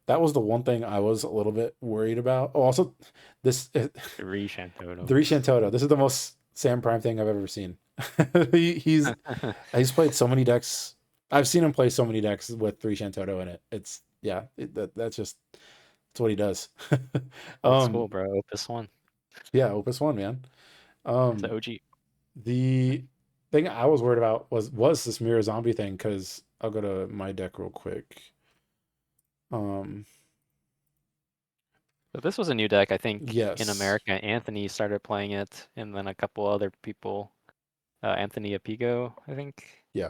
that was the one thing I was a little bit worried about. Oh, also this Three Shantoto. the Rishantoto. This is the most Sam Prime thing I've ever seen. He's played so many decks. I've seen him play so many decks with three Shantoto in it. It's yeah, that's what he does. Old school, um, bro. Opus 1. yeah, Opus One, man. It's the Um, OG. the thing I was worried about was this mirror zombie thing because I'll go to my deck real quick. Um, So this was a new deck. I think in yes, America, Anthony started playing it, and then a couple other people. Anthony Apigo, I think. yeah,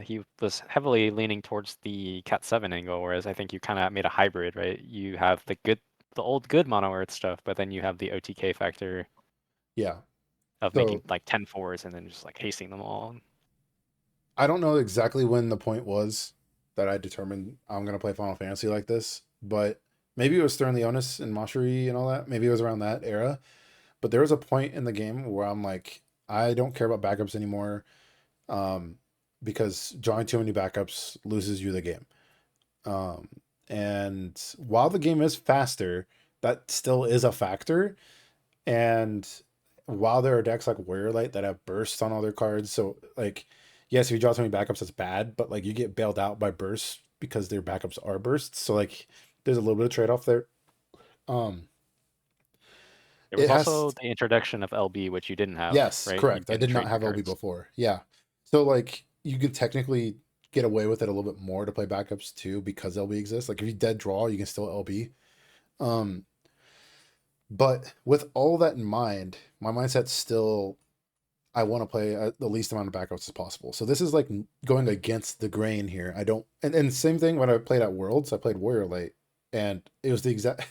He was heavily leaning towards the Cat 7 angle, whereas I think you kind of made a hybrid, right? You have the old good mono earth stuff, but then you have the OTK factor yeah. of making So like 10 fours and then just like hasting them all. I don't know exactly when the point was that I determined I'm gonna play Final Fantasy like this, but maybe it was Stern Leonis and Mashiri and all that. Maybe it was around that era. But there was a point in the game where I'm like, I don't care about backups anymore, um, because drawing too many backups loses you the game. Um, and while the game is faster, that still is a factor. And while there are decks like Warrior Light that have bursts on all their cards, so like, yes, if you draw too many backups, that's bad, but like you get bailed out by bursts because their backups are bursts. So like, there's a little bit of trade off there. Um, There was it also has the introduction of LB, which you didn't have, Yes, right? You correct. I can did not trade your have LB cards. before. Yeah. So like you could technically get away with it a little bit more to play backups too because LB exists. Like if you dead draw, you can still LB. Um, but with all that in mind, my mindset's still I want to play the least amount of backups as possible. So this is like going against the grain here. I don't and same thing when I played at Worlds, I played Warrior Light and it was the exact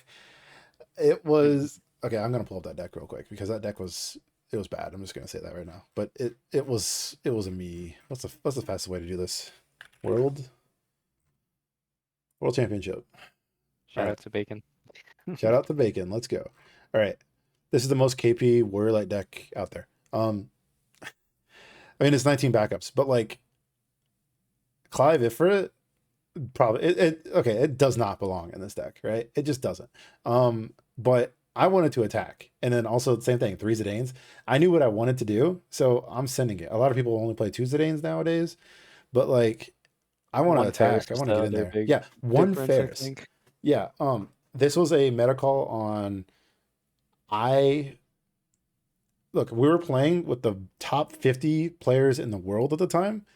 it was okay. I'm gonna pull up that deck real quick because that deck was it was bad. I'm just gonna say that right now. But it was a me. What's the fastest way to do this? World World Championship. All Shout right. out to Bacon. Shout out to Bacon. Let's go. All right. This is the most KP Warrior Light deck out there. I mean it's 19 backups, but like Clive Ifrit probably okay, it does not belong in this deck, right? It just doesn't. But I wanted to attack. And then also the same thing, three Zidanes. I knew what I wanted to do, so I'm sending it. A lot of people only play two Zidanes nowadays, but like I want to One Ferris attack. I is want to the get in other there. big Yeah, one difference, I Ferris. think. Yeah, this was a meta call on I look, we were playing with the top 50 players in the world at the time.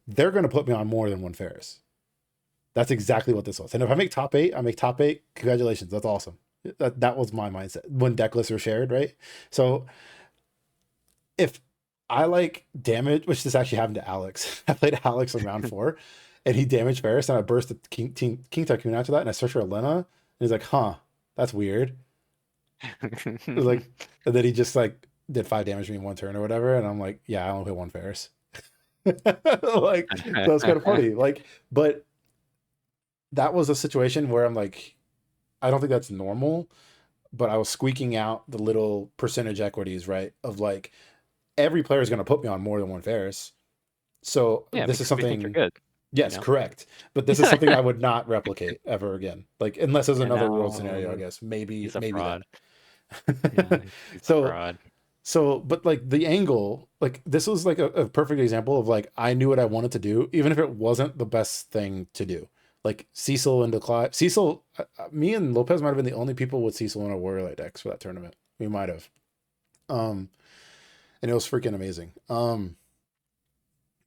They're going to put me on more than one Ferris. That's exactly what this was. And if I make top eight, I make top eight. Congratulations. That's awesome. That was my mindset when deck lists are shared, right? So if I like damage, which this actually happened to Alex. I played Alex in round four and he damaged Ferris and I burst the King Tycoon after that and I searched for Elena and he's like, huh, that's weird. It was like, and then he just like did 5 damage to me in one turn or whatever. And I'm like, yeah, I only hit one Ferris. Like, so it's kind of funny. Like, but that was a situation where I'm like, I don't think that's normal, but I was squeaking out the little percentage equities, right? Of like every player is going to put me on more than one Ferris. So Yeah, this is because we think you're something, good, you yes, know? correct. But this is something I would not replicate ever again. Like unless there's And another world scenario, I now guess. Maybe, he's a maybe fraud. then. Yeah, he's a So fraud. but like the angle, like this was like a perfect example of like I knew what I wanted to do, even if it wasn't the best thing to do. Like Cecil and Declive. Cecil, me and Lopez might have been the only people with Cecil in our Warrior Light decks for that tournament. We might have. Um, and it was freaking amazing.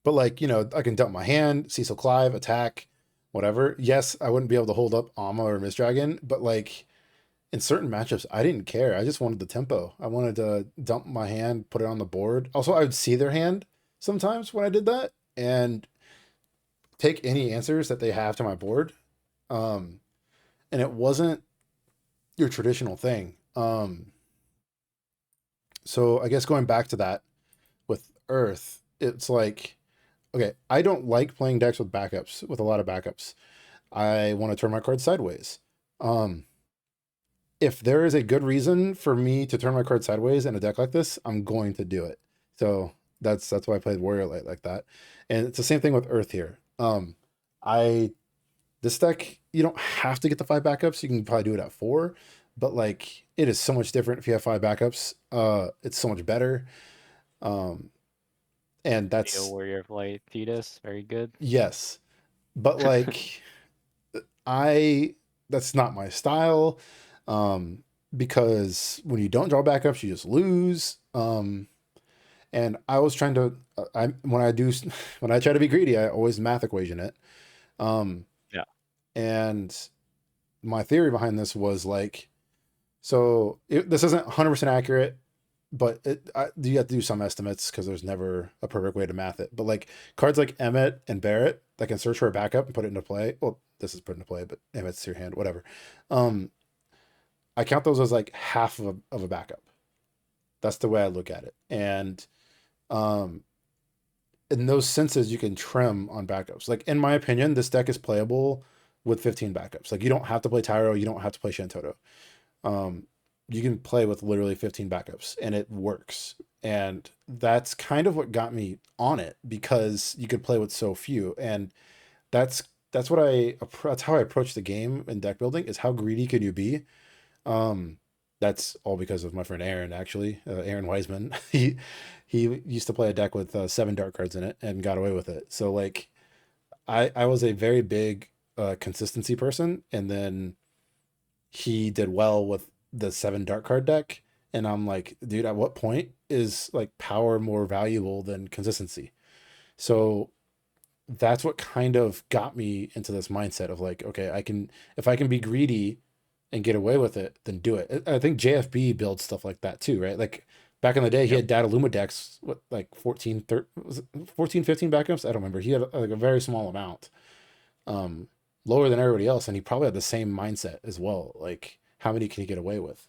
But like, I can dump my hand, Cecil Clive, attack, whatever. Yes, I wouldn't be able to hold up Amma or Miss Dragon, but like in certain matchups, I didn't care. I just wanted the tempo. I wanted to dump my hand, put it on the board. Also, I would see their hand sometimes when I did that and take any answers that they have to my board. Um, and it wasn't your traditional thing. So I guess going back to that with Earth, it's like, okay, I don't like playing decks with backups, with a lot of backups. I want to turn my cards sideways. Um, if there is a good reason for me to turn my card sideways in a deck like this, I'm going to do it. So that's why I played Warrior Light like that. And it's the same thing with Earth here. I this deck, you don't have to get the 5 backups. You can probably do it at 4, but like it is so much different if you have 5 backups. It's so much better. Um, and Neo that's Warrior of Light Thetis, very good. yes. But like I that's not my style. Because when you don't draw backups, you just lose. And I was trying to I when I do when I try to be greedy, I always math equation it. Um, Yeah. and my theory behind this was like, this isn't 100% accurate, but you have to do some estimates because there's never a perfect way to math it. But like cards like Emmett and Barrett that can search for a backup and put it into play. Well, this is put into play, but Emmett's your hand, whatever. Um, I count those as like half of a backup. That's the way I look at it. And um, in those senses, you can trim on backups. Like in my opinion, this deck is playable with 15 backups. Like you don't have to play Tyro, you don't have to play Shantoto. Um, you can play with literally 15 backups, and it works. And that's kind of what got me on it because you could play with so few. And that's that's what that's how I approach the game in deck building. Is how greedy can you be? Um, that's all because of my friend Aaron, actually, Aaron Wiseman. He used to play a deck with 7 dark cards in it and got away with it. So like, I was a very big consistency person, and then he did well with the 7 dark card deck, and I'm like, dude, at what point is like power more valuable than consistency? So that's what kind of got me into this mindset of like, okay, I can if I can be greedy and get away with it, then do it. I think JFB builds stuff like that too, right? Like back in the day, he Yep. had Data Luma decks, what like 14, 13, was it 14, 15 backups? I don't remember. He had like a very small amount, um, lower than everybody else, and he probably had the same mindset as well. Like, how many can he get away with?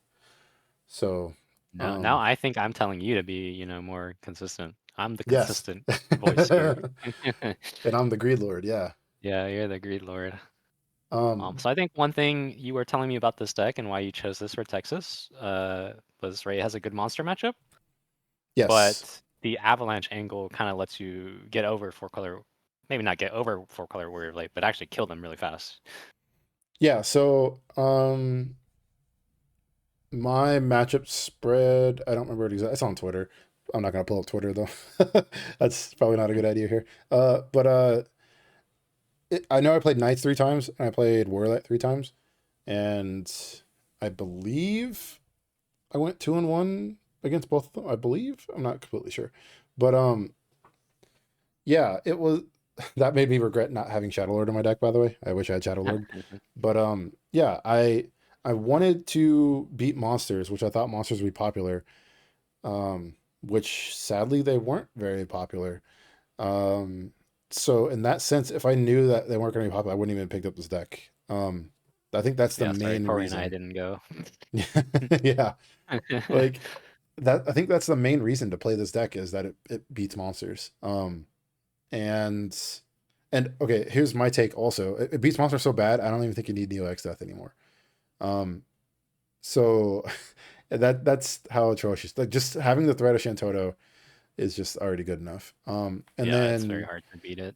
So, Now I think I'm telling you to be, more consistent. I'm the yes. consistent voice here. And I'm the greed lord, yeah. Yeah, you're the greed lord. Um, So I think one thing you were telling me about this deck and why you chose this for Texas was Ray has a good monster matchup, yes. but the Avalanche angle kind of lets you get over four color, maybe not get over four color Warrior Blade, but actually kill them really fast. Yeah, so my matchup spread, I don't remember it exactly. It's on Twitter. I'm not gonna pull up Twitter though. That's probably not a good idea here. But I know I played Knights 3 times and I played Warlight 3 times, and I believe I went 2-1 against both of them. I believe I'm not completely sure, but yeah, it was that made me regret not having Shadow Lord in my deck. By the way, I wish I had Shadow Lord, but yeah, I wanted to beat monsters, which I thought monsters would be popular, which sadly they weren't very popular. Um, so in that sense, if I knew that they weren't going to be popular, I wouldn't even have picked up this deck. I think that's the Yeah, sorry, main Tori and I reason. didn't go. Yeah, like that. I think that's the main reason to play this deck is that it beats monsters. And okay, here's my take. Also, it beats monsters so bad, I don't even think you need Neo X Death anymore. Um, so that's how atrocious. Like just having the threat of Shantoto is just already good enough. And Yeah, it's very then hard to beat it.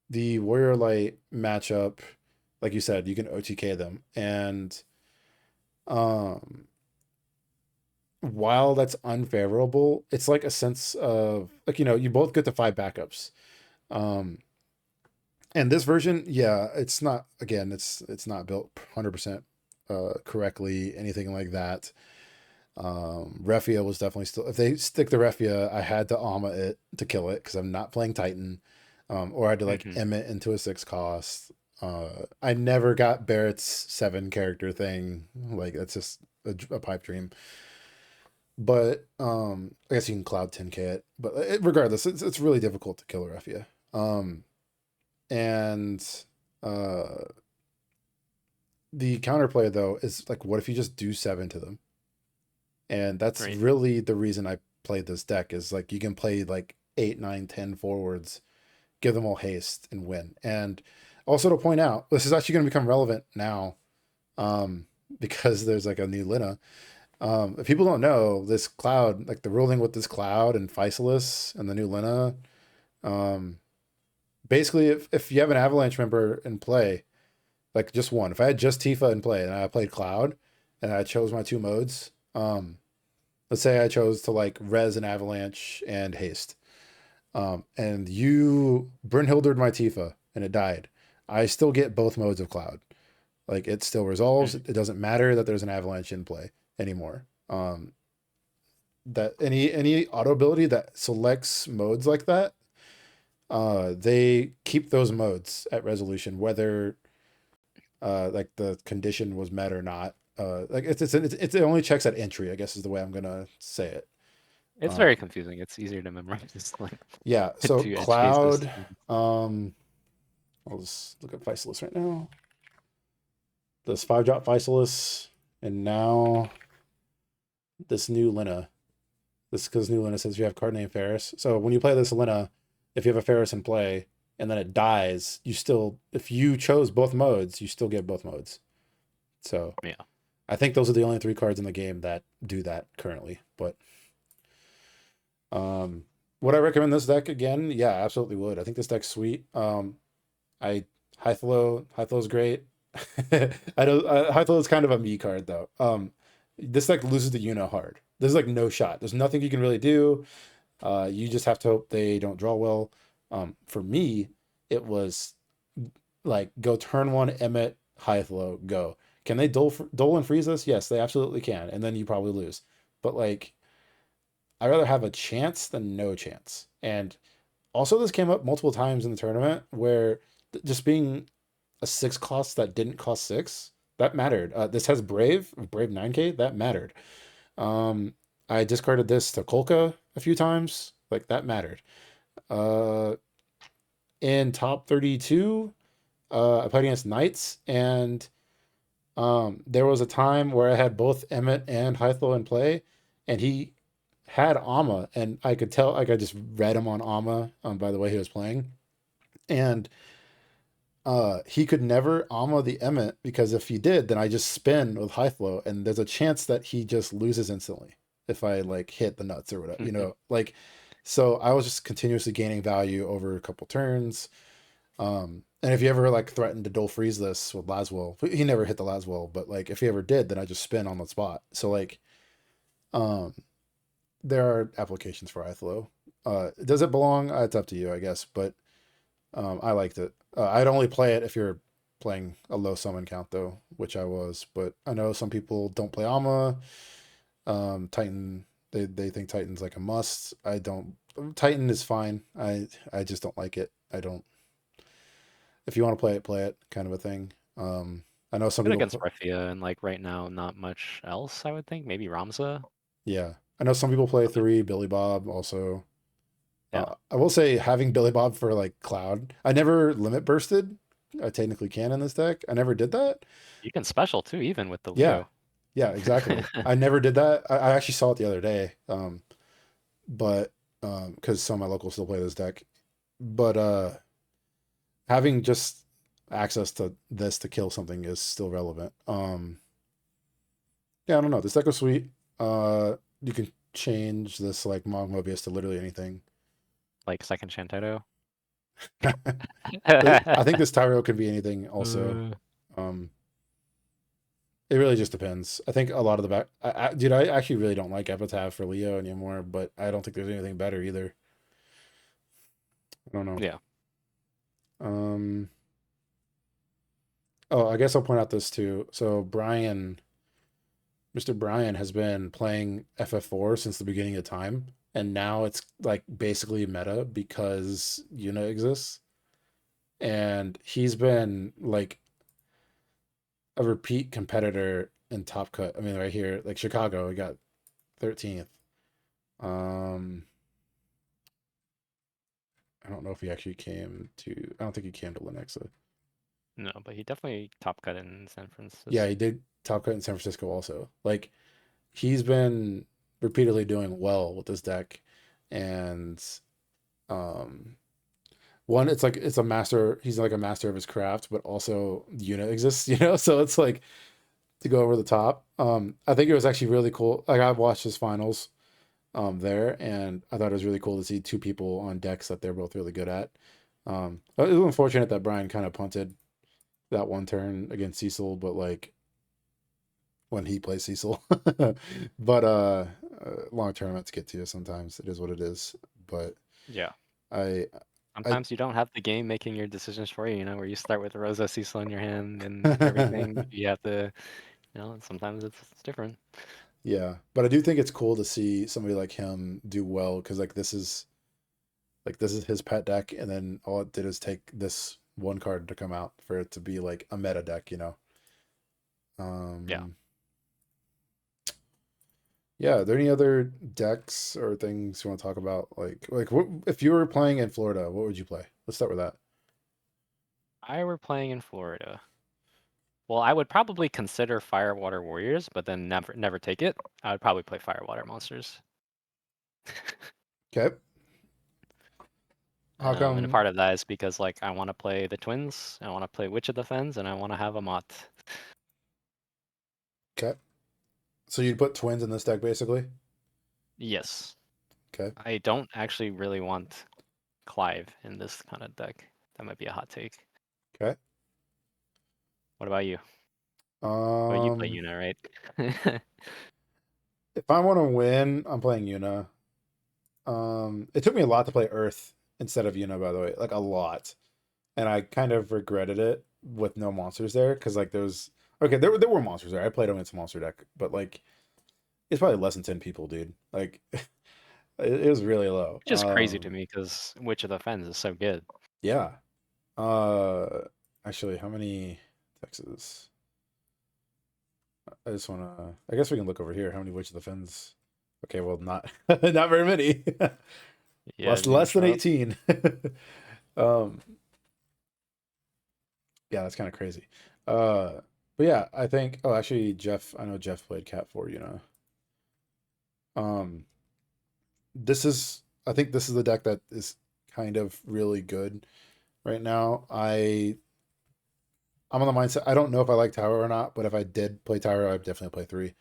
the Warrior Light matchup, like you said, you can OTK them. And um, while that's unfavorable, it's like a sense of like, you both get the 5 backups. Um, and this version, yeah, it's not, again, it's not built 100% correctly, anything like that. Refia was definitely still, if they stick the Refia, I had to Ama it to kill it because I'm not playing Titan. Or I had to like Hmm. M it into a 6 cost. I never got Barrett's 7 character thing. Like that's just a pipe dream. But I guess you can cloud 10k it. But regardless, it's really difficult to kill a Refia. And uh the counterplay though is like, what if you just do 7 to them? And that's Right. really the reason I played this deck is like you can play like 8, 9, 10 forwards, give them all haste and win. And also to point out, this is actually going to become relevant now, um, because there's like a new Lina. If people don't know, this cloud, like the ruling with this cloud and Physalis and the new Lina, um, basically if you have an Avalanche member in play, like just one, if I had just Tifa in play and I played Cloud and I chose my 2 modes, let's say I chose to like res an avalanche and haste. And you Brynhildered my Tifa and it died. I still get both modes of cloud. Like it still resolves. Mm. It doesn't matter that there's an avalanche in play anymore. That any auto ability that selects modes like that, they keep those modes at resolution, whether like the condition was met or not. Like it only checks at entry, I guess is the way I'm gonna say it. It's very Um, confusing. It's easier to memorize just like yeah, the so two edge cases. Cloud, um, I'll just look at Physalis right now. This 5-drop Physalis, and now this new Lina. This because new Lina says you have card name Ferris. So when you play this Lina, if you have a Ferris in play and then it dies, you still, if you chose both modes, you still get both modes. So Yeah. I think those are the only 3 cards in the game that do that currently. But um, would I recommend this deck again? Yeah, absolutely would. I think this deck's sweet. I Hythlo is great. I know Hythlo is kind of a me card though. This deck loses the Yuna hard. There's like no shot. There's nothing you can really do. You just have to hope they don't draw well. For me, it was like go turn one, Emmet, Hythlo, go. Can they dole and freeze us? Yes, they absolutely can. And then you probably lose. But like, I'd rather have a chance than no chance. And also, this came up multiple times in the tournament where just being a 6 cost that didn't cost 6, that mattered. This has Brave 9k, that mattered. Um, I discarded this to Kolka a few times, like that mattered. Uh, in top 32, I played against Knights, and there was a time where I had both Emmett and Hythlo in play, and he had Ama, and I could tell, like I just read him on Ama by the way he was playing. And he could never Amma the Emmet because if he did, then I just spin with high flow, and there's a chance that he just loses instantly if I like hit the nuts or whatever, like. So I was just continuously gaining value over a couple turns. And if you ever like threatened to dual freeze this with Laswell, he never hit the Laswell, but like if he ever did, then I just spin on the spot. So like, um, there are applications for high flow. Does it belong? It's up to you, I guess. But I liked it. I'd only play it if you're playing a low summon count though, which I was. But I know some people don't play Alma. Titan, they think Titan's like a must. I don't. Titan is fine. I just don't like it. I don't. If you want to play it, kind of a thing. I know some Good people. against Raphia, and like right now, not much else. I would think maybe Ramza. Yeah, I know some people play Okay. three. Billy Bob also. Yeah, I will say having Billy Bob for like Cloud. I never limit bursted. I technically can in this deck. I never did that. you can special too, even with the Yeah, Leo. yeah, exactly. I never did that. I actually saw it the other day. But because some of my locals still play this deck. But having just access to this to kill something is still relevant. Yeah, I don't know. This deck was sweet. You can change this like Mog Mobius to literally anything. Like second Shantato. I think this Tyro can be anything also. Uh, Um, it really just depends. I think a lot of the back, dude, I actually really don't like Epitaph for Leo anymore, but I don't think there's anything better either. I don't know. yeah, Um, oh, I guess I'll point out this too. So Mr. Brian has been playing FF4 since the beginning of time, and now it's like basically meta because Yuna exists. And he's been like a repeat competitor in Top Cut. I mean, right here, like Chicago, he got 13th. Um, I don't know if he actually came to. I don't think he came to Lenexa. no, but he definitely top cut in San Yeah, Francisco. he did Top Cut in San Francisco also. Like he's been repeatedly doing well with this deck, and um, one, it's like it's a master. He's like a master of his craft, but also unit exists, So it's like to go over the top. I think it was actually really cool. Like I watched his finals there, and I thought it was really cool to see two people on decks that they're both really good at. It was unfortunate that Brian kind of punted that one turn against Cecil, but like when he plays Cecil, but long tournaments get to you sometimes. It is what it is. But Yeah. I, I, Sometimes you don't have the game making your decisions for you, where you start with Rosa Cecil in your hand and everything. You have to, sometimes it's different. yeah, but I do think it's cool to see somebody like him do well because like this is his pet deck, and then all it did is take this one card to come out for it to be like a meta deck. Yeah. Um, yeah, are there any other decks or things you want to talk about? Like what, if you were playing in Florida, what would you play? Let's start with that. I were playing in Florida. Well, I would probably consider Firewater Warriors, but then never take it. I would probably play Firewater Monsters. Okay, how And a come? part of that is because like I want to play the twins, I want to play Witch of the Fens, and I want to have a Mott. Okay, so you'd put twins in this deck basically. Yes. Okay, I don't actually really want Clive in this kind of deck. That might be a hot take. okay. What about you? Well, you play Um, Yuna, right? if I want to win, I'm playing Yuna. It took me a lot to play Earth instead of Yuna, by the way, like a lot, and I kind of regretted it with no monsters there because like there's okay, there were monsters there. I played against a monster deck, but like it's probably less than 10 people, dude. Like it was really low. Which is crazy to me because Witch of the Fens is so good. Yeah. Uh, actually, how many Texas? I just wanna. I guess we can look over here. How many Witch of the Fens? Okay, well, not not very many. Yeah, you less than drop. 18. um, yeah, that's kind of crazy. But yeah, I think. Oh, actually, Jeff. I know Jeff played Cat 4. Um, this is. I think this is the deck that is kind of really good right now. I I'm on the mindset. I don't know if I like Tower or not, but if I did play Tower, I'd definitely play three.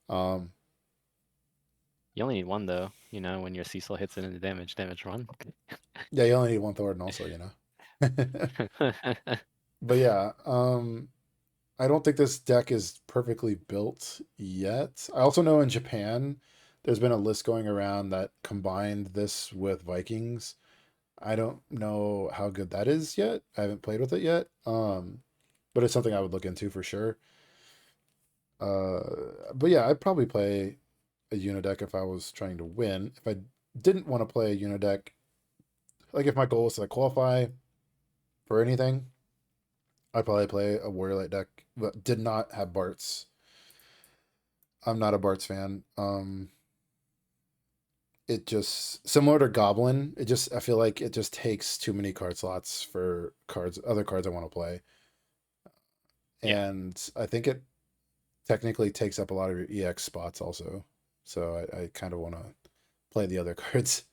Um, You only need one though, when your Cecil hits it into damage one. yeah, you only need one Thornton also, But yeah, I don't think this deck is perfectly built yet. I also know in Japan, there's been a list going around that combined this with Vikings. I don't know how good that is yet. I haven't played with it yet. But it's something I would look into for sure. But yeah, I'd probably play a Unideck if I was trying to win. If I didn't want to play a Unideck, like if my goal is to qualify for anything, I'd probably play a Warrior Light deck, but did not have Bart's. I'm not a Bart's fan. It just similar to Goblin. It just I feel like it just takes too many card slots for other cards I want to play, Yeah. and I think it technically takes up a lot of your EX spots also. So I kind of want to play the other cards.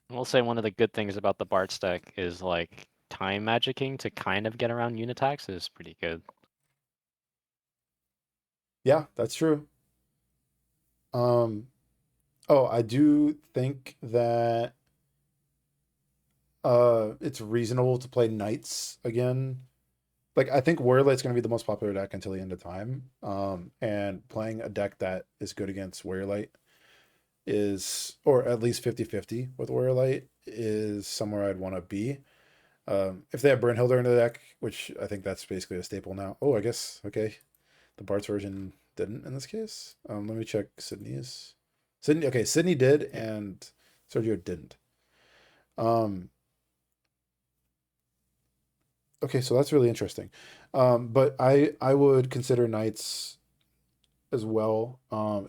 I will say one of the good things about the Bart deck is like time magicking to kind of get around Unitax is pretty good. Yeah, that's true. Um, oh, I do think that it's reasonable to play Knights again. Like I think Warlight's going to be the most popular deck until the end of time. And playing a deck that is good against Warlight is, or at least 50-50 with Warlight is somewhere I'd want to be. If they have Brynhilder in the deck, which I think that's basically a staple now. Oh, I guess okay. The Bart's version didn't in this case. Let me check Sydney's. Sydney, okay, Sydney did and Sergio didn't. Um, okay, so that's really interesting. But I would consider Knights as well.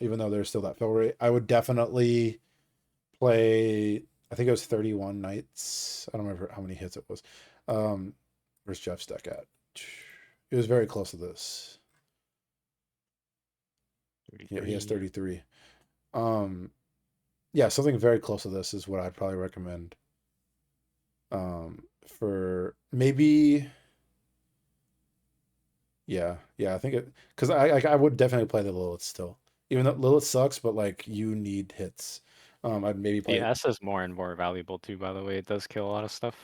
Even though there's still that fill rate, I would definitely play. I think it was 31 Knights. I don't remember how many hits it was. Um, where's Jeff's deck at? It was very close to this. Yeah, he has 33. 33. Um, yeah, something very close to this is what I'd probably recommend. For maybe, yeah, I think it because I would definitely play the Lilith still, even though Lilith sucks, but like you need hits. I'd maybe The play, S is more and more valuable too, by the way. It does kill a lot of stuff.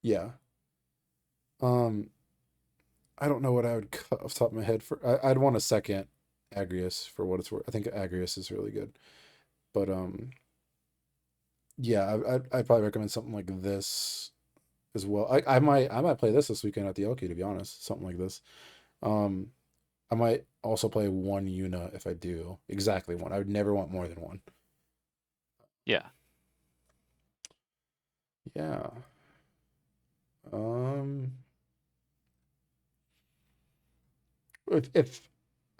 yeah. Um, I don't know what I would cut off the top of my head for. I'd want a second Agrius for what it's worth. I think Agrius is really good, but yeah, I'd probably recommend something like this as well. I might play this weekend at the Elky, to be honest, something like this. Um, I might also play one Una if I do exactly one. I would never want more than one. Yeah. Yeah. Um, if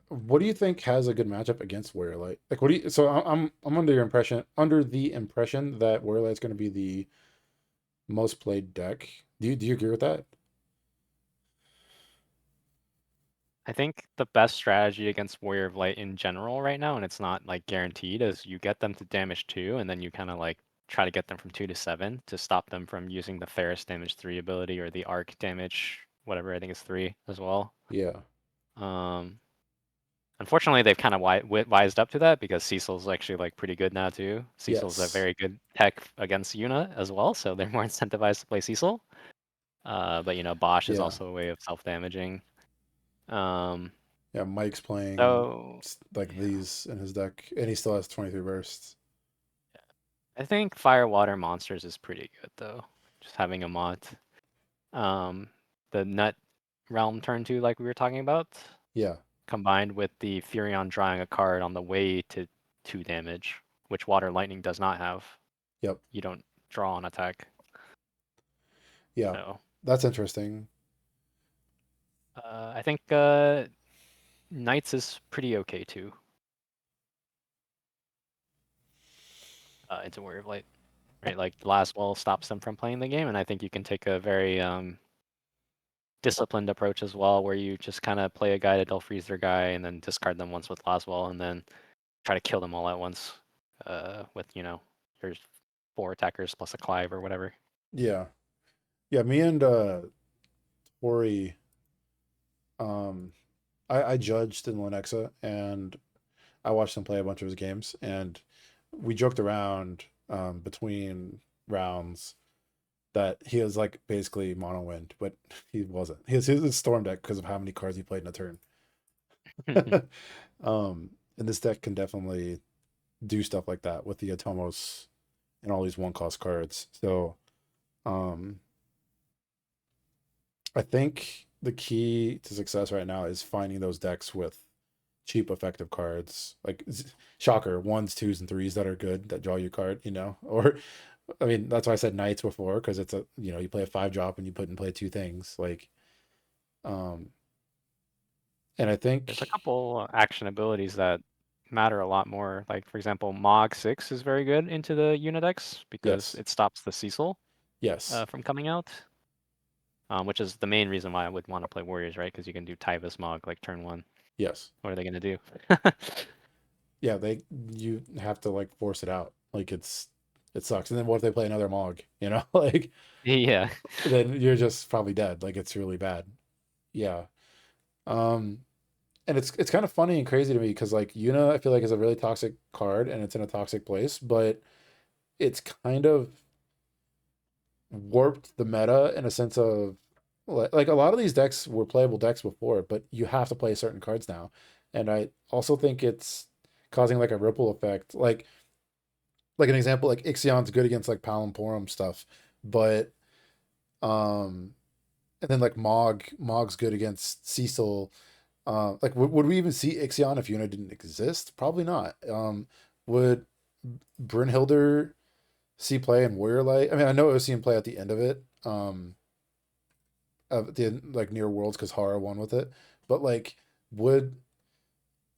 what do you think has a good matchup against Warrior Light? Like, what do you? So I'm under the impression that Warrior Light's going to be the most played deck. Do you agree with that? I think the best strategy against Warrior of Light in general right now, and it's not like guaranteed, is you get them to damage 2, and then you kind of like try to get them from 2 to 7 to stop them from using the Ferris damage 3 ability or the Arc damage, whatever, I think it's 3 as well. Yeah. Um, Unfortunately, they've kind of wised up to that because Cecil's actually like pretty good now too. Cecil's a Yes. very good tech against Yuna as well, so they're more incentivized to play Cecil. But Bosch is Yeah. also a way of self-damaging. Um, Yeah. Mike's playing so like yeah, these in his deck, and he still has 23 bursts. I think Fire Water Monsters is pretty good though. Just having a mod. Um, the Nut Realm turn 2 like we were talking about, Yeah. combined with the Furion drawing a card on the way to 2 damage, which Water Lightning does not have. Yep. You don't draw on attack. Yeah. So That's interesting. I think Knights is pretty okay too. Into Warrior of Light, right? Like the last wall stops them from playing the game, and I think you can take a very disciplined approach as well, where you just kind of play a guy to Dull Freeze their guy, and then discard them once with Laswell, and then try to kill them all at once with your 4 attackers plus a Clive or whatever. Yeah. Yeah. Me and Tori. Um, I judged in Lenexa and I watched him play a bunch of his games, and we joked around between rounds that he was like basically mono wind, but he wasn't. He was a storm deck because of how many cards he played in a turn. And this deck can definitely do stuff like that with the Atomos and all these one cost cards. So um, I think the key to success right now is finding those decks with cheap effective cards like shocker ones, twos, and threes that are good that draw you card, or I mean that's why I said knights before because it's a you play a 5 drop and you put and play two things like um and I There's a think couple action abilities that matter a lot more. Like for example, Mog 6 is very good into the Unidex because yes, it stops the Cecil yes, from coming out. Which is the main reason why I would want to play Warriors, right? Because you can do Tyvus Mog like turn 1. yes, What are they gonna do? yeah, you have to like force it out like it sucks. And then what if they play another Mog, like Yeah. then you're just probably dead, like it's really bad. Yeah. um and it's kind of funny and crazy to me because like Yuna I feel like is a really toxic card and it's in a toxic place, but it's kind of warped the meta in a sense of like a lot of these decks were playable decks before, but you have to play certain cards now. And I also think it's causing like a ripple effect. Like an example, like Ixion's good against like Palamporum stuff, but um and then like Mog's good against Cecil. Like would we even see Ixion if Yuna didn't exist? Probably not. Would Brynhilder see play in Warrior Light? I mean, I know it was seen play at the end of it. Of the like near worlds because Hara won with it. But like, would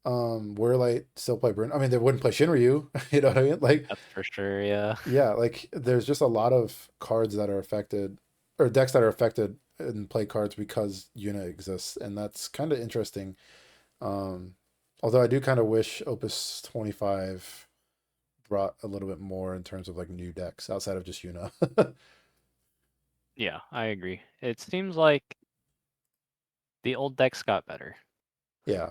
Warrior Light still play Bryn? I mean, they wouldn't play Shinryu. You know what I mean? Like, That's for sure, yeah. yeah, like there's just a lot of cards that are affected or decks that are affected and play cards because Yuna exists, and that's kind of interesting. Um, Although I do kind of wish Opus 25 brought a little bit more in terms of like new decks outside of just Yuna. Yeah, I agree. It seems like the old decks got better. Yeah.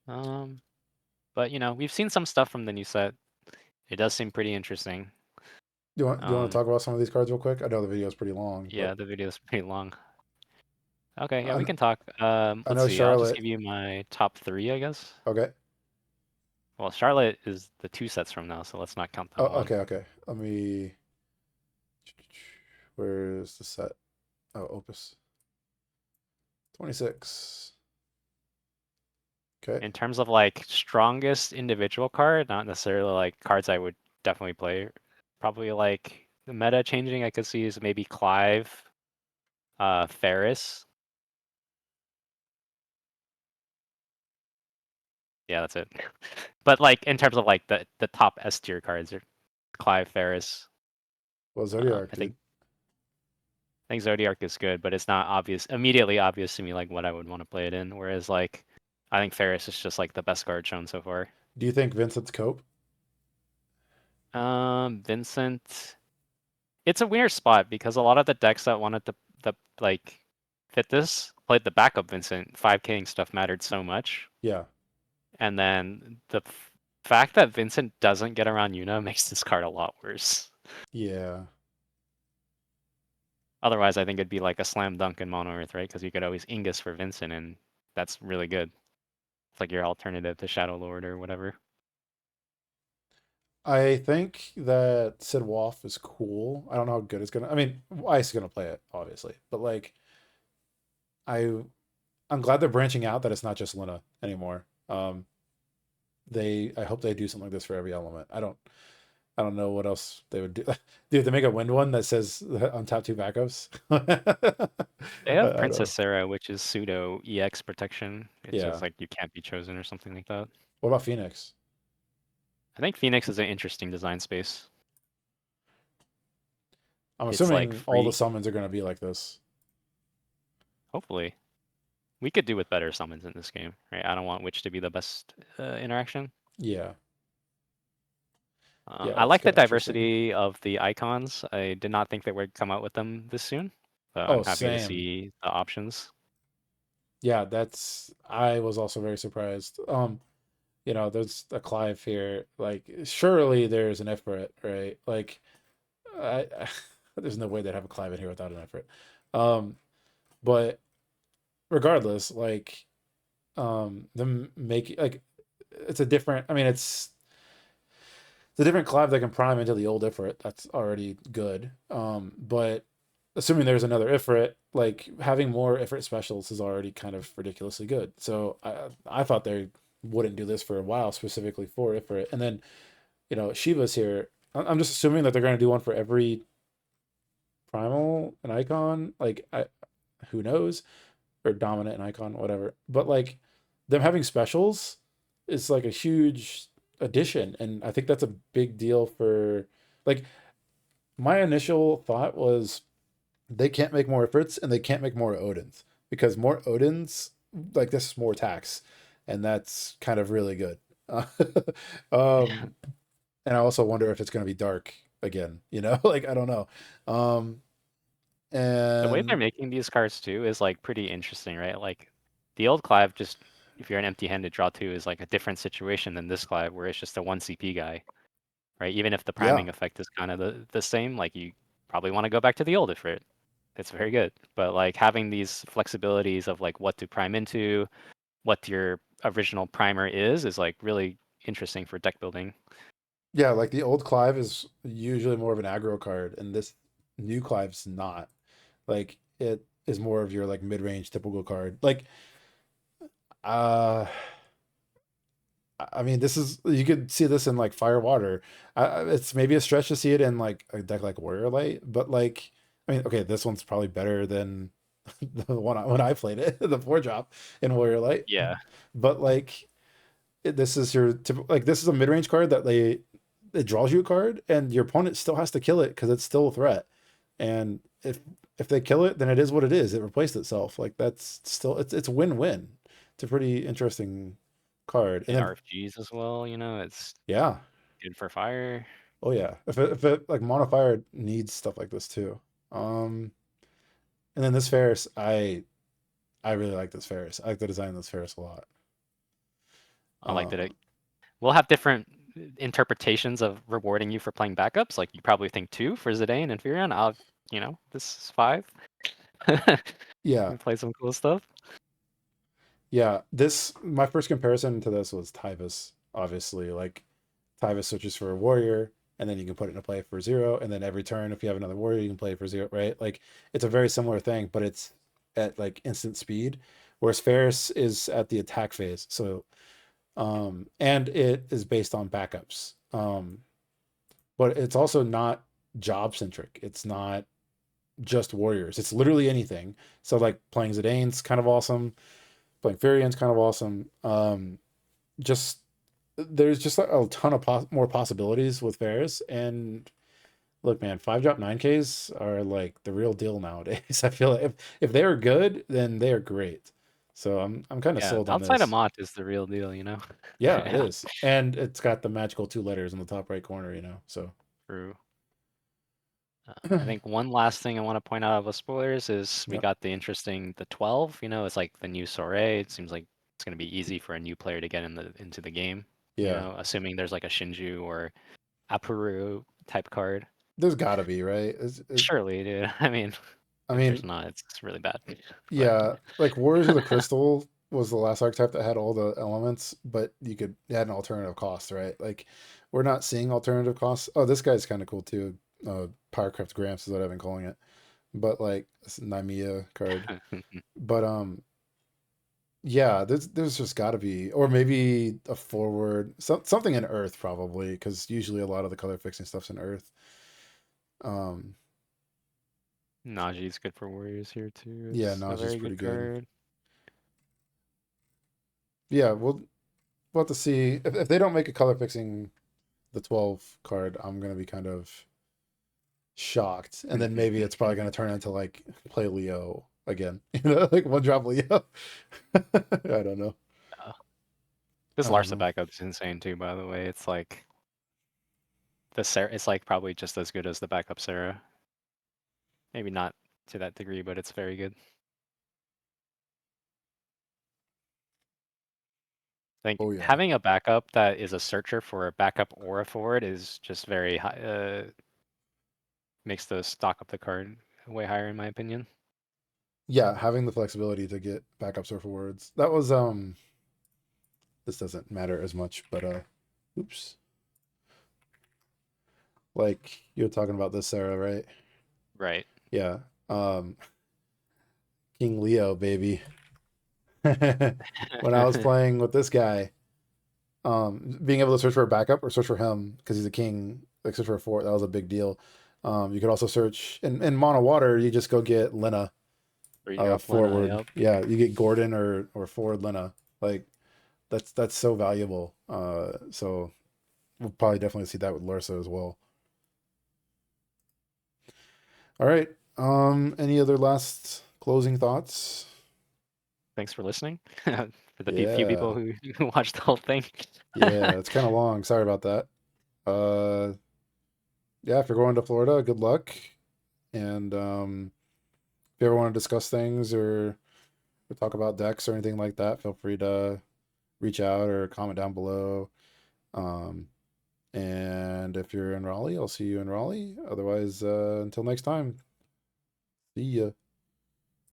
Um, but we've seen some stuff from the new set. It does seem pretty interesting. Do you want to Um, talk about some of these cards real quick? I know the video is pretty long, but yeah, the video is pretty long. Okay, yeah, I, we can talk. I Let's know see. I'll just Charlotte. give you my top 3, I guess. Okay. Well, Charlotte is the 2 sets from now, so let's not count Oh, that one. okay, okay. Let me. Where's the set? Oh, Opus 26. Okay. In terms of like strongest individual card, not necessarily like cards I would definitely play. Probably like the meta changing I could see is maybe Clive, Ferris. Yeah, that's it. But like in terms of like the top S tier cards are Clive, Ferris. Well, Zodiac, I dude. think Zodiark is good, but it's not immediately obvious to me like what I would want to play it in. Whereas like I think Ferris is just like the best card shown so far. Do you think Vincent's Cope? Vincent. It's a weird spot because a lot of the decks that wanted the like fit this played the backup Vincent. 5King stuff mattered so much, Yeah. and then the fact that Vincent doesn't get around Yuna makes this card a lot worse. Yeah. Otherwise, I think it'd be like a slam dunk in Mono Earth, right? Because you could always Ingus for Vincent, and that's really good. It's like your alternative to Shadow Lord or whatever. I think that Sid Wolf is cool. I don't know how good it's gonna. I mean, Ice is gonna play it, obviously, but like, I I'm glad they're branching out that it's not just Luna anymore. I hope they do something like this for every element. I don't know what else they would do. Dude, they make a wind one that says on top two backups. They have I don't. Princess Sarah, which is pseudo EX protection. It's Yeah. just like you can't be chosen or something like that. What about Phoenix? I think Phoenix is an interesting design space. I'm It's like assuming all the free. summons are gonna be like this. Hopefully, we could do with better summons in this game, right? I don't want Witch to be the best interaction. Yeah. Yeah, I it's like the kind of interesting. diversity of the icons. I did not think that we'd come out with them this soon. So I'm Oh, happy to same. see the options. Yeah, I was also very surprised. There's a Clive here. Like, surely there's an Ifrit, right? Like, I there's no way they'd have a Clive in here without an Ifrit. Um, but regardless, like, them making like it's a different. I mean, it's a different Clive that can prime into the old Ifrit. That's already good. But assuming there's another Ifrit, like having more Ifrit specials is already kind of ridiculously good. So I thought they wouldn't do this for a while, specifically for Ifrit. And then Shiva's here. I'm just assuming that they're going to do one for every primal and icon. Like who knows, or dominant and icon, whatever. But like them having specials is like a huge addition, and I think that's a big deal for like my initial thought was they can't make more Ifrits and they can't make more Odins because more Odins like this is more tax, and that's kind of really good. um, and I also wonder if it's going to be dark again. Like I don't know. Um, The way they're and making these cards too is like pretty interesting, right? Like the old Clive, just if you're an empty-handed draw two, is like a different situation than this Clive, where it's just a one CP guy, right? Even if the yeah, priming effect is kind of the same, like you probably want to go back to the old if it's very good. But like having these flexibilities of like what to prime into, what your original primer is like really interesting for deck building. yeah, like the old Clive is usually more of an aggro card, and this new Clive's not. Like it is more of your like mid-range typical card. Like uh I mean, this is you could see this in like Fire Water. It's maybe a stretch to see it in like a deck like Warrior Light, but like I mean, okay, this one's probably better than the one when I played it, the 4 drop in Warrior Light. Yeah, But like this is your typical like this is a mid-range card that it draws you a card, and your opponent still has to kill it because it's still a threat. And if they kill it, then it is what it is. It replaced itself. Like that's still it's win-win. It's a pretty interesting card. And and then RFGs as well. It's yeah. good for fire. Oh yeah. If it like Mono Fire needs stuff like this too. Um and then this Ferris, I really like this Ferris. I like the design of this Ferris a lot. I like that Um we'll have different interpretations of rewarding you for playing backups. Like you probably think 2 for Zidane and Furion. This is 5. yeah. You play some cool stuff. Yeah. This my first comparison to this was Tyvus, obviously. Like Tyvus switches for a warrior, and then you can put it into play for 0, and then every turn if you have another warrior, you can play for 0, right? Like it's a very similar thing, but it's at like instant speed, whereas Ferris is at the attack phase. So and it is based on backups. But it's also not job centric. It's not just warriors. It's literally anything. So like playing Zidane's kind of awesome. Playing Furian's kind of awesome. Just there's just a ton of more possibilities with Ferris. And look, man, 5 drop 9Ks are like the real deal nowadays. I feel like if they are good, then they are great. So I'm kind of Yeah, sold on outside of this. Mott is the real deal. Yeah, it Yeah, is. And it's got the magical 2 letters in the top right corner. So true. I think one last thing I want to point out of spoilers is we yeah. got the interesting the 12. It's like the new Soiree. It seems like it's going to be easy for a new player to get into the game. Yeah. Assuming there's like a Shinju or Apuru type card. There's gotta be, right? Surely, dude. I mean, I if there's mean, not, it's really bad. But yeah, like Warriors of the Crystal was the last archetype that had all the elements, but it had an alternative cost, right? Like we're not seeing alternative costs. Oh, this guy's kind of cool too. Powercraft Gramps is what I've been calling it. But like it's a Nymea card. But yeah, there's just gotta be, or maybe a forward, something in Earth probably, because usually a lot of the color fixing stuff's in Earth. Um Najee's good for Warriors here too. yeah, It's a Najee's very pretty good good. card. Yeah, we'll have to see if they don't make a color fixing the 12 card. I'm gonna be kind of shocked, and then maybe it's probably gonna turn into like play Leo again, like 1 drop Leo. I don't know. This I don't Larsa know. backup is insane too, by the way. It's like the Sarah. It's like probably just as good as the backup Sarah. Maybe not to that degree, but it's very good. I think Oh yeah. having a backup that is a searcher for a backup or a forward is just very high, makes the stock of the card way higher in my opinion. Yeah, having the flexibility to get backups or forwards. That was this doesn't matter as much, but oops. Like you're talking about this, Sarah, right? Right. Yeah. Um King Leo, baby. When I was playing with this guy, being able to search for a backup or search for him because he's a king, like search for a fort, that was a big deal. You could also search in mono water, you just go get Lena, 3-drop Lena, forward. yep. Yeah, you get Gordon or forward Lena. Like that's so valuable. So we'll probably definitely see that with Larsa as well. All right. Any other last closing thoughts? Thanks for listening. For the few people Yeah. who watched the whole thing. Yeah, it's kind of long. Sorry about that. Uh, yeah, if you're going to Florida, good luck. And if you ever want to discuss things or talk about decks or anything like that, feel free to reach out or comment down below. Um, and if you're in Raleigh, I'll see you in Raleigh. Otherwise, until next time, see ya.